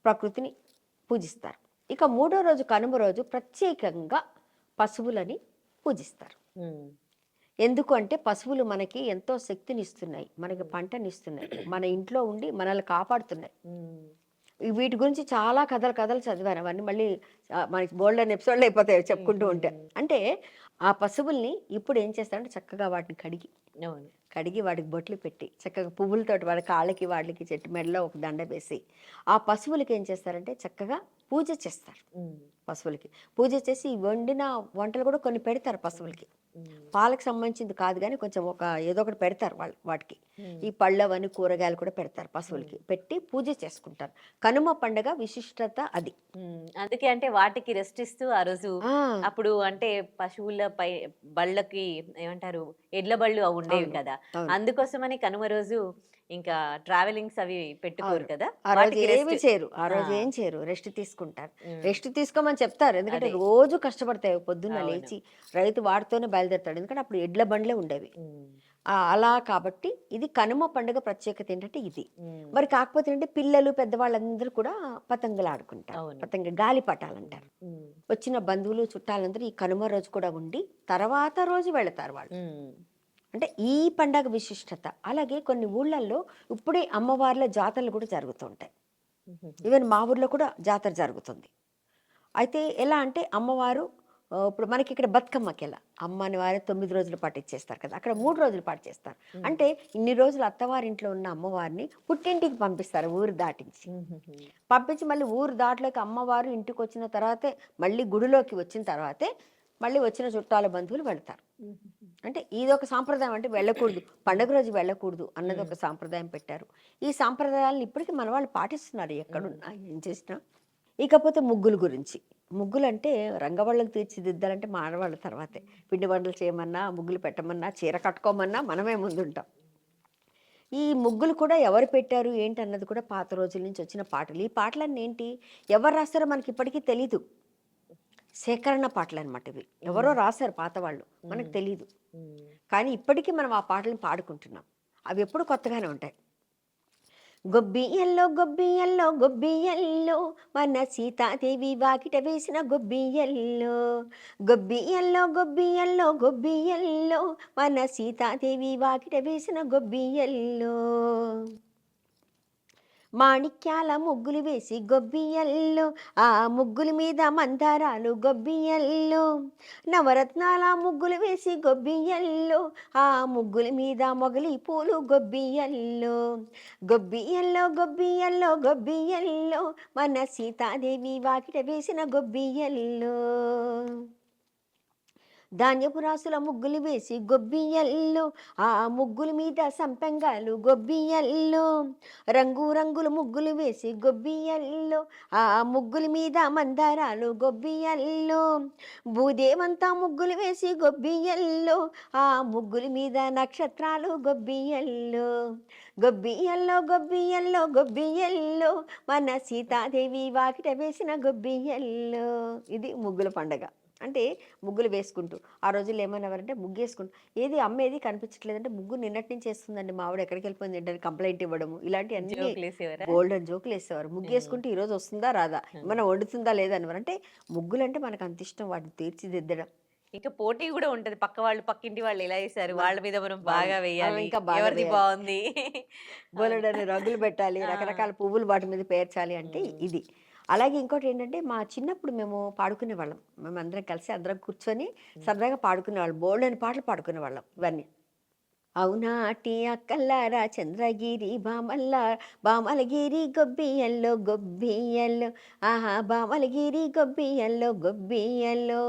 ప్రకృతిని పూజిస్తారు. ఇక మూడో రోజు కనుమ రోజు ప్రత్యేకంగా పశువులని పూజిస్తారు. ఎందుకు అంటే పశువులు మనకి ఎంతో శక్తినిస్తున్నాయి, మనకి పంటనిస్తున్నాయి, మన ఇంట్లో ఉండి మనల్ని కాపాడుతున్నాయి. వీటి గురించి చాలా కథలు చదివాను. అవన్నీ మళ్ళీ మనకి బోల్డ్ అని ఎపిసోడ్లు అయిపోతాయి చెప్పుకుంటూ ఉంటే. అంటే ఆ పశువుల్ని ఇప్పుడు ఏం చేస్తారంటే చక్కగా వాటిని కడిగి వాటికి బొట్లు పెట్టి చక్కగా పువ్వులతోటి వాడి కాళ్ళకి వాటికి చెట్టు మెడలో ఒక దండ వేసి ఆ పశువులకి ఏం చేస్తారంటే చక్కగా పూజ చేస్తారు. పశువులకి పూజ చేసి వండిన వంటలు కూడా కొన్ని పెడతారు పశువులకి. పాలకు సంబంధించింది కాదు కానీ కొంచెం ఏదో ఒకటి పెడతారు వాళ్ళు వాటికి. ఈ పళ్ళు అవన్నీ కూరగాయలు కూడా పెడతారు పశువులకి, పెట్టి పూజ చేసుకుంటారు. కనుమ పండుగ విశిష్టత అది. అందుకే అంటే వాటికి రెస్ట్ ఇస్తూ ఆ రోజు అప్పుడు అంటే పశువుల పై బళ్ళకి ఏమంటారు ఎడ్ల బళ్ళు అవి ఉండేవి కదా, అందుకోసమని కనుమ రోజు ఇంకా ట్రావెలింగ్స్ అవి పెట్టుకోరు కదా, ఆ రోజు ఏమి చేయరు, ఆ రోజు ఏం చేయరు, రెస్ట్ తీసుకుంటారు. రెస్ట్ తీసుకోమని చెప్తారు, ఎందుకంటే రోజు కష్టపడతాయి. పొద్దున్న లేచి రైతు వాడితోనే బయలుదేరుతాడు, ఎందుకంటే అప్పుడు ఎడ్ల బండ్లే ఉండేవి. అలా కాబట్టి ఇది కనుమ పండుగ ప్రత్యేకత ఏంటంటే ఇది. మరి కాకపోతే ఏంటంటే పిల్లలు పెద్దవాళ్ళందరూ కూడా పతంగులు ఆడుకుంటారు, పతంగ గాలిపటాలు అంటారు. వచ్చిన బంధువులు చుట్టాలందరూ ఈ కనుమ రోజు కూడా ఉండి తర్వాత రోజు వెళతారు వాళ్ళు. అంటే ఈ పండగ విశిష్టత. అలాగే కొన్ని ఊళ్ళల్లో ఇప్పుడే అమ్మవార్ల జాతరలు కూడా జరుగుతూ ఉంటాయి. ఈవెన్ మా ఊర్లో కూడా జాతర జరుగుతుంది. అయితే ఎలా అంటే అమ్మవారు ఇప్పుడు మనకి ఇక్కడ బతుకమ్మకి ఎలా అమ్మని వారే 9 రోజుల పాటు ఇచ్చేస్తారు కదా, అక్కడ 3 రోజుల పాటు చేస్తారు. అంటే ఇన్ని రోజులు అత్తవారింట్లో ఉన్న అమ్మవారిని పుట్టింటికి పంపిస్తారు, ఊరు దాటించి పంపించి మళ్ళీ ఊరు దాటలోకి అమ్మవారు ఇంటికి వచ్చిన తర్వాతే, మళ్ళీ గుడిలోకి వచ్చిన తర్వాతే మళ్ళీ వచ్చిన చుట్టాల బంధువులు వెళ్తారు. అంటే ఇది ఒక సాంప్రదాయం. అంటే వెళ్ళకూడదు, పండుగ రోజు వెళ్ళకూడదు అన్నది ఒక సాంప్రదాయం పెట్టారు. ఈ సాంప్రదాయాలను ఇప్పటికీ మన వాళ్ళు పాటిస్తున్నారు ఎక్కడున్నా ఏం చేసినా. ఇకపోతే ముగ్గుల గురించి. ముగ్గులు అంటే రంగవళ్ళకు తీర్చిదిద్దాలంటే మా ఆడవాళ్ళ తర్వాతే. పిండి వంటలు చేయమన్నా, ముగ్గులు పెట్టమన్నా, చీర కట్టుకోమన్నా మనమే ముందుంటాం. ఈ ముగ్గులు కూడా ఎవరు పెట్టారు ఏంటి అన్నది కూడా పాత రోజుల నుంచి వచ్చిన పాటలు. ఈ పాటలన్నీ ఏంటి, ఎవరు రాస్తారో మనకి ఇప్పటికీ తెలీదు. సేకరణ పాటలు అనమాట ఇవి. ఎవరో రాశారు పాత వాళ్ళు, మనకు తెలీదు. కానీ ఇప్పటికీ మనం ఆ పాటలను పాడుకుంటున్నాం. అవి ఎప్పుడు కొత్తగానే ఉంటాయి. గొబ్బియల్లో గొబ్బియల్లో గొబ్బియల్లో మన సీతాదేవి వాకిట వేసిన గొబ్బియల్లో, గొబ్బియల్లో గొబ్బియల్లో గొబ్బియల్లో మన సీతాదేవి వాకిట వేసిన గొబ్బియల్లో, మాణిక్యాల ముగ్గులు వేసి గొబ్బియల్లో, ఆ ముగ్గుల మీద మందారాలు గొబ్బియల్లో, నవరత్నాల ముగ్గులు వేసి గొబ్బియల్లో, ఆ ముగ్గుల మీద మొగలి పూలు గొబ్బియల్లో, గొబ్బియల్లో గొబ్బియల్లో గొబ్బియల్లో మన సీతాదేవి వాకిట వేసిన గొబ్బియల్లో, ధాన్యపు రాసుల ముగ్గులు వేసి గొబ్బియల్లో, ఆ ముగ్గుల మీద సంపెంగాలు గొబ్బియల్లో, రంగు రంగుల ముగ్గులు వేసి గొబ్బియల్లో, ఆ ముగ్గుల మీద మందారాలు గొబ్బియల్లో, భూదేవంతా ముగ్గులు వేసి గొబ్బియల్లో, ఆ ముగ్గుల మీద నక్షత్రాలు గొబ్బియల్లో, గొబ్బియల్లో గొబ్బియల్లో గొబ్బియల్లో మన సీతాదేవి వాకిట వేసిన గొబ్బియల్లో. ఇది ముగ్గుల పండగ. అంటే ముగ్గులు వేసుకుంటూ ఆ రోజుల్లో ఏమన్నారంటే ముగ్గు వేసుకుంటూ ఏది అమ్మేది కనిపించట్లేదంటే ముగ్గు నిన్నటి నుంచి వేస్తుందండి మా ఆవిడ ఎక్కడికి వెళ్ళిపోయింది ఏంటని కంప్లైంట్ ఇవ్వడము, ఇలాంటివన్నీ గోల్డెన్ జోకులు వేసేవారు. ముగ్గు వేసుకుంటే ఈరోజు వస్తుందా రాదా, మనం వండుతుందా లేదా అని. అంటే ముగ్గులు అంటే మనకు అంత ఇష్టం, వాటిని తీర్చిదిద్దడం. ఇంకా పోటీ కూడా ఉంటది, పక్క వాళ్ళు పక్కింటి వాళ్ళు ఎలా వేసారు వాళ్ళ మీద మనం బాగా వేయాలి, ఇంకా ఎవరిది బాగుంది, బోలెడని రంగులు పెట్టాలి, రకరకాల పువ్వులు వాటి మీద పేర్చాలి. అంటే ఇది. అలాగే ఇంకోటి ఏంటంటే మా చిన్నప్పుడు మేము పాడుకునే వాళ్ళం, మేము అందరం కలిసి అందరం కూర్చొని సరదాగా పాడుకునే వాళ్ళం, బోల్డని పాటలు పాడుకునే వాళ్ళం ఇవన్నీ. అవునాటి అక్కల్లారా చంద్రగిరి బామలగిరి గొబ్బియల్లో గొబ్బియల్లో, ఆహా బామలగిరి గొబ్బియల్లో గొబ్బియల్లో.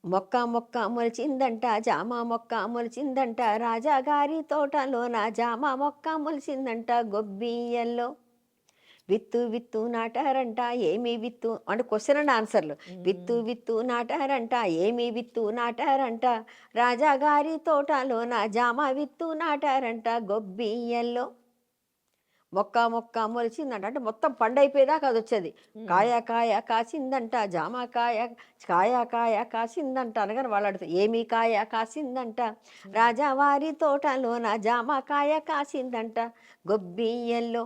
మొక్క మొక్క మొలిచిందంట జామ మొక్క మొలిచిందంట, రాజాగారి తోటలోన జామ మొక్క మొలిచిందంట గొబ్బియల్లో. విత్తు విత్తు నాటారంట ఏమి విత్తు అంటే క్వశ్చన్ అండ్ ఆన్సర్లు. విత్తు విత్తు నాటారంట ఏమి విత్తు నాటారంట, రాజాగారి తోటలోన జామ విత్తు నాటారంట గొబ్బియల్లో. మొక్క మొక్క మొలిచిందంట అంటే మొత్తం పండు అయిపోయేదాకా అది వచ్చేది. కాయ కాయ కాసిందంట జామకాయ, కాయ కాయ కాసిందంట అనగానే వాళ్ళు అడుగుతారు ఏమి కాయ కాసిందంట, రాజావారి తోటలోన జామకాయ కాసిందంట గొబ్బియల్లో.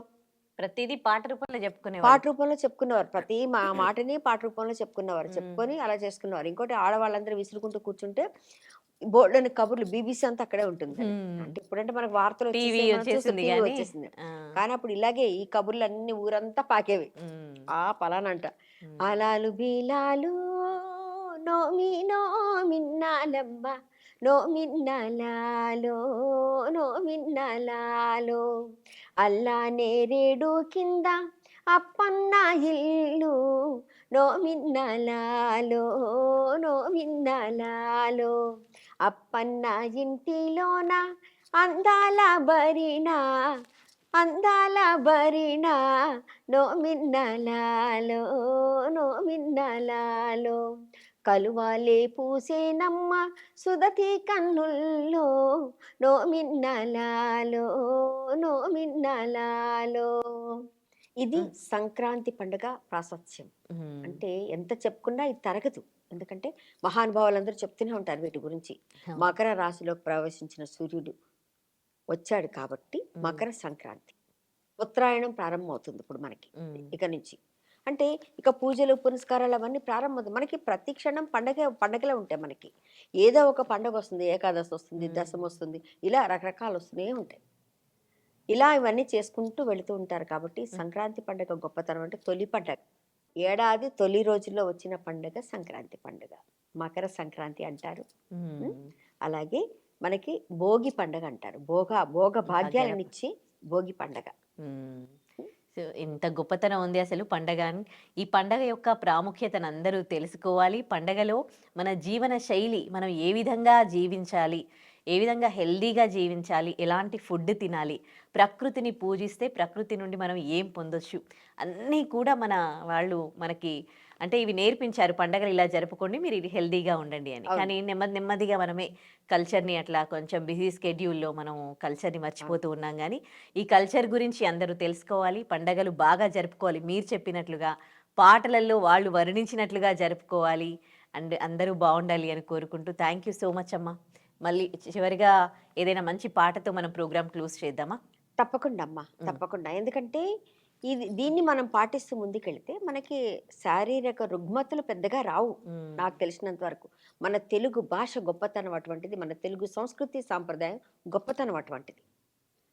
ప్రతిదీ పాట రూపంలో పాట చెప్పుకునేవాళ్ళు. రూపంలో చెప్పుకునేవారు. ప్రతి మాటని పాట రూపంలో చెప్పుకునేవారు. చెప్పుకొని అలా చేసుకునేవారు. ఇంకోటి ఆడవాళ్ళందరూ విసురుకుంటూ కూర్చుంటే బోల్డన్ని కబుర్లు బీబీసీ అంతా అక్కడే ఉంటుంది అది. హ్మ్. అంటే ఇప్పుడంటే మనకు వార్తలు టీవీ వచ్చేసాయి, మనం చూస్తాం, వచ్చేసింది టీవీ గానీ వచ్చేసింది. ఆ! కానీ అప్పుడు ఇలాగే ఈ కబుర్లన్నీ ఊరంతా పాకేవి. హ్మ్. ఆ పలానంట హ్మ్. ఆలాలు బీలాలు నోమి నోమిన్నాలమ్మ, నోమిన్నాలాలో నోమిన్నాలాలో, అల్లా నేరేడు కింద అప్పన్న ఇల్లు, నోమిన్నాలాలో నోమిన్నాలాలో, అప్పన్న ఇంటిలోన అందాల బరినా, అందాల బరినా, నోమిన్నలాలో నోమిన్నలాలో, కలువాలే పూసేనమ్మ సుదతి కన్నుల్లో, నోమిన్నలాలో నోమిన్నలాలో. ఇది హ్మ్. సంక్రాంతి పండుగ ప్రాశస్త్యం. హ్మ్. అంటే ఎంత చెప్పుకున్నా ఇది తరగదు. ఎందుకంటే మహానుభావులందరూ చెప్తూనే ఉంటారు వీటి గురించి. అవును. మకర రాశిలోకి ప్రవేశించిన సూర్యుడు వచ్చాడు కాబట్టి హ్మ్. మకర సంక్రాంతి. ఉత్తరాయణం ప్రారంభమవుతుంది ఇప్పుడు మనకి హ్మ్. ఇక నుంచి. అంటే ఇక పూజలు, పునస్కారాలు అవన్నీ ప్రారంభమవుతాయి. మనకి ప్రతి క్షణం పండగలే ఉంటాయి మనకి. ఏదో ఒక పండగ వస్తుంది. ఏకాదశి వస్తుంది, హ్మ్. దశమి వస్తుంది. ఇలా రకరకాలు వస్తూనే ఉంటాయి. ఇలా ఇవన్నీ చేసుకుంటూ వెళుతూ ఉంటారు కాబట్టి హ్మ్. సంక్రాంతి పండుగ గొప్పతనం అంటే తొలి పండగ. ఏడాది తొలి రోజుల్లో వచ్చిన పండుగ సంక్రాంతి పండుగ. మకర సంక్రాంతి అంటారు. ఉం? హ్మ్. అలాగే మనకి భోగి పండగ అంటారు. భోగ భాగ్యాల భాగ్యాలనిచ్చి భోగి పండగ. హ్మ్. సో, ఎంత గొప్పతనం ఉంది అసలు పండగ అని. ఈ పండగ యొక్క ప్రాముఖ్యతను అందరూ తెలుసుకోవాలి. పండగలో మన జీవన శైలి మనం ఏ విధంగా జీవించాలి, ఏ విధంగా హెల్తీగా జీవించాలి, ఎలాంటి ఫుడ్ తినాలి, ప్రకృతిని పూజిస్తే ప్రకృతి నుండి మనం ఏం పొందొచ్చు, అన్నీ కూడా మన వాళ్ళు మనకి అంటే ఇవి నేర్పించారు. పండగలు ఇలా జరుపుకోండి, మీరు ఇది హెల్తీగా ఉండండి అని. అవును. కానీ నెమ్మది నెమ్మదిగా మనమే కల్చర్‌ని అట్లా కొంచెం బిజీ స్కెడ్యూల్‌లో మనం కల్చర్‌ని అవును. మర్చిపోతూ ఉన్నాం గానీ, ఈ కల్చర్ గురించి అందరూ తెలుసుకోవాలి. పండగలు బాగా జరుపుకోవాలి. మీరు చెప్పినట్లుగా పాటలలో వాళ్ళు వర్ణించినట్లుగా జరుపుకోవాలి. అండ్ అందరూ బావుండాలి అని కోరుకుంటూ థ్యాంక్ యూ సో మచ్ అమ్మా. మళ్ళీ చివరిగా ఏదైనా మంచి పాటతో మనం ప్రోగ్రామ్ క్లోజ్ చేద్దామా? తప్పకుండా అమ్మా. హ్మ్. తప్పకుండా. ఎందుకంటే దీన్ని మనం పాటిస్తూ ముందుకెళ్తే మనకి శారీరక రుగ్మతలు పెద్దగా రావు. హ్మ్. నాకు తెలిసినంత వరకు. మన తెలుగు భాష గొప్పతనం అటువంటిది. మన తెలుగు సంస్కృతి సాంప్రదాయం గొప్పతనం అటువంటిది.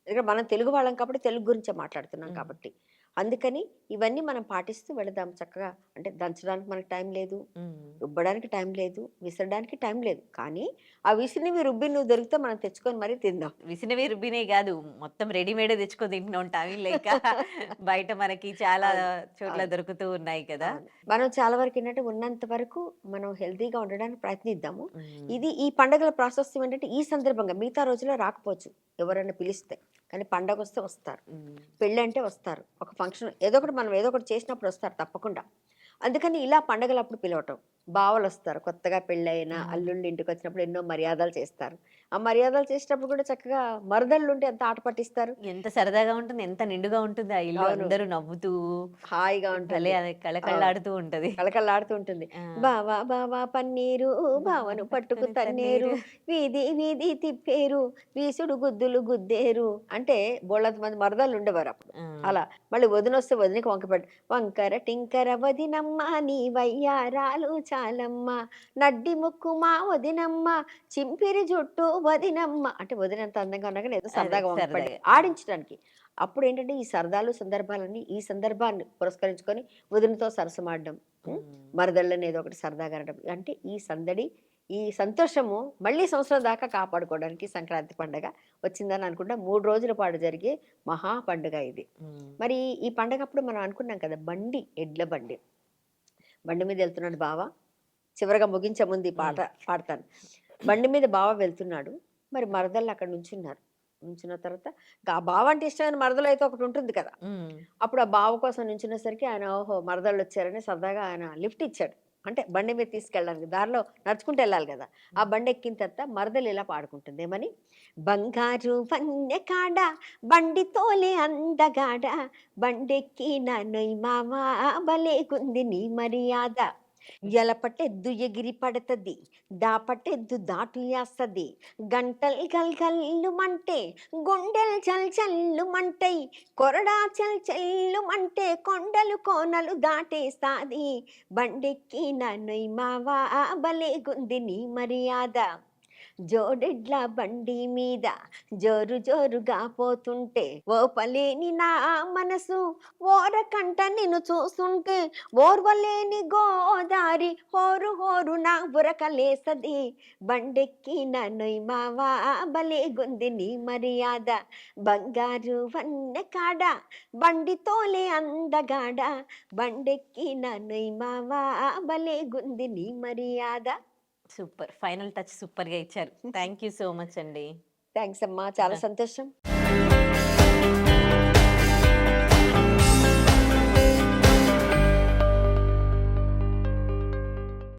ఎందుకంటే మనం తెలుగు వాళ్ళం కాబట్టి తెలుగు గురించే మాట్లాడుతున్నాం హ్మ్. కాబట్టి. అందుకని ఇవన్నీ మనం పాటిస్తూ వెళదాం చక్కగా. అంటే దంచడానికి మనకు టైం లేదు. హ్మ్. రుబ్బడానికి టైం లేదు. విసరడానికి టైం లేదు. కానీ ఆ విసినివి రుబ్బినవి దొరికితే మనం తెచ్చుకొని మరీ తిందాం. విసినవి రుబ్బినయి గాదు. మొత్తం రెడీమేడే తెచ్చుకొని తింటున్నాం టైం లేక. బయట మనకి చాలా అవును. చోట్ల అవును. దొరుకుతూ ఉన్నాయి కదా! అవును. మనం చాలా వరకు ఏంటంటే ఉన్నంత వరకు మనం హెల్తీగా ఉండడానికి ప్రయత్నిద్దాము. హ్మ్. ఈ పండగల ప్రాశస్త్యం ఏంటంటే ఈ సందర్భంగా మిగతా రోజుల్లో రాకపోవచ్చు. ఎవరైనా పిలిస్తే. కానీ పండగొస్తే వస్తారు. హ్మ్. పెళ్ళంటే వస్తారు. ఒక ఫంక్షన్ ఏదో ఒకటి మనం ఏదో ఒకటి చేసినప్పుడు వస్తారు తప్పకుండా. అందుకని ఇలా పండగలప్పుడు పిలవటం. బావలొస్తారు. కొత్తగా పెళ్ళైన హ్మ్. అల్లుళ్ళు ఇంటికొచ్చినప్పుడు ఎన్నో మర్యాదలు చేస్తారు. ఆ మర్యాదలు చేసేటప్పుడు కూడా చక్కగా మరదళ్ళుంటే ఎంత ఆట పట్టిస్తారు. ఎంత సరదాగా ఉంటుంది. ఎంత నిండుగా ఉంటుంది ఆ ఇల్లు. అవును. అందరూ నవ్వుతూ హాయిగా భలే ఉంటుంది. అది అవును. కళకళలాడుతూ ఉంటది. కళకళలాడుతూ ఉంటుంది. ఆ! బావా బావా పన్నీరు, బావను బావను పట్టుకు పట్టుకొని తన్నేరు, తన్నీరు. వీధి వీధి తిప్పేరు, వీసుడు గుద్దులు గుద్దేరు. అంటే బోలెడంత మంది మరదళ్ళుండేవారప్పుడు. ఆ! అలా. మళ్ళీ వదినొస్తే వదినకి వంకపెట్టు. వంకర టింకర వదినమ్మ నీ వయ్యారాలు చాలమ్మ, నడ్డి ముక్కు మా వదినమ్మ, చింపిరి జుట్టు వదినమ్మ. అంటే వదిన ఎంత అందంగా ఉన్నా గాని ఏదో అదే సరదాగా వంకపెట్టి సరదాగా. ఆడించడానికి. అప్పుడేంటంటే ఈ సరదాలు, సందర్భాలన్నీ ఈ సందర్భాన్ని పురస్కరించుకొని వదినతో సరసమాడడం. మరదళ్ళు అనేది ఒకటి సరదాగా అనడం. అంటే ఈ సందడి, ఈ సంతోషము మళ్ళీ సంవత్సరం దాకా కాపాడుకోవడానికి సంక్రాంతి పండగ వచ్చిందని అనుకుంటా. 3 రోజుల పాటు జరిగే మహా పండుగ ఇది. మరి ఈ పండగప్పుడు మనం అనుకున్నాం కదా! బండి, ఎడ్ల బండి. బండి మీద వెళ్తున్నాడు బావ. చివరగా ముగించే ముందు ఈ పాట పాడతాను. బండి మీద బావ వెళ్తున్నాడు. మరి మరదళ్ళు అక్కడ నుంచున్నారు. నుంచున్న తర్వాత ఆ బావ అంటే ఇష్టమైన మరదలైతే ఒకటి ఉంటుంది కదా! అప్పుడు ఆ బావ కోసం నించునేసరికి ఆయన ఓహో! మరదళ్ళు వచ్చారని సరదాగా ఆయన లిఫ్ట్ ఇచ్చాడు. అంటే బండి మీద తీసుకెళ్ళడానికి. దారిలో నడుచుకుంటూ వెళ్ళాలి కదా! ఆ బండి ఎక్కిన తర్వాత మరదలు ఇలా పాడుకుంటుంది. ఏమని? బంగారు వన్నె కాడ బండి తోలే అందగాడ బండెక్కిన నొయ్ మామ భలేగుంది నీ మర్యాద. ఎలపటెద్దు ఎగిరి పడతది దాపటెద్దు దాటు యాస్తది గంటల్ గల్ గల్లుమంటే గుండెల్ చల్ చల్లుమంటై కొరడా చల్ చెల్లుమంటే కొండలు కోనలు దాటేస్తాది బండెక్కిన నొయ్ మావా భలేగుంది నీ మర్యాద. జోడెడ్ల బండి మీద జోరు జోరుగా పోతుంటే ఓపలేని నా మనసు ఓరకంట నిన్ను చూస్తుంటే ఓర్వలేని గోదారి హోరు హోరు నా బురకలేసది బండెక్కిన నొయ్ మావా భలేగుంది నీ మర్యాద. బంగారు వన్నె కాడ బండి తోలే అందగాడ బండెక్కిన నొయ్ మావా భలేగుంది నీ మర్యాద. సూపర్. ఫైనల్ టచ్ సూపర్‌గా ఇచ్చారు. థ్యాంక్ యూ సో మచ్ అండి. థ్యాంక్స్ అమ్మా. చాలా సంతోషం.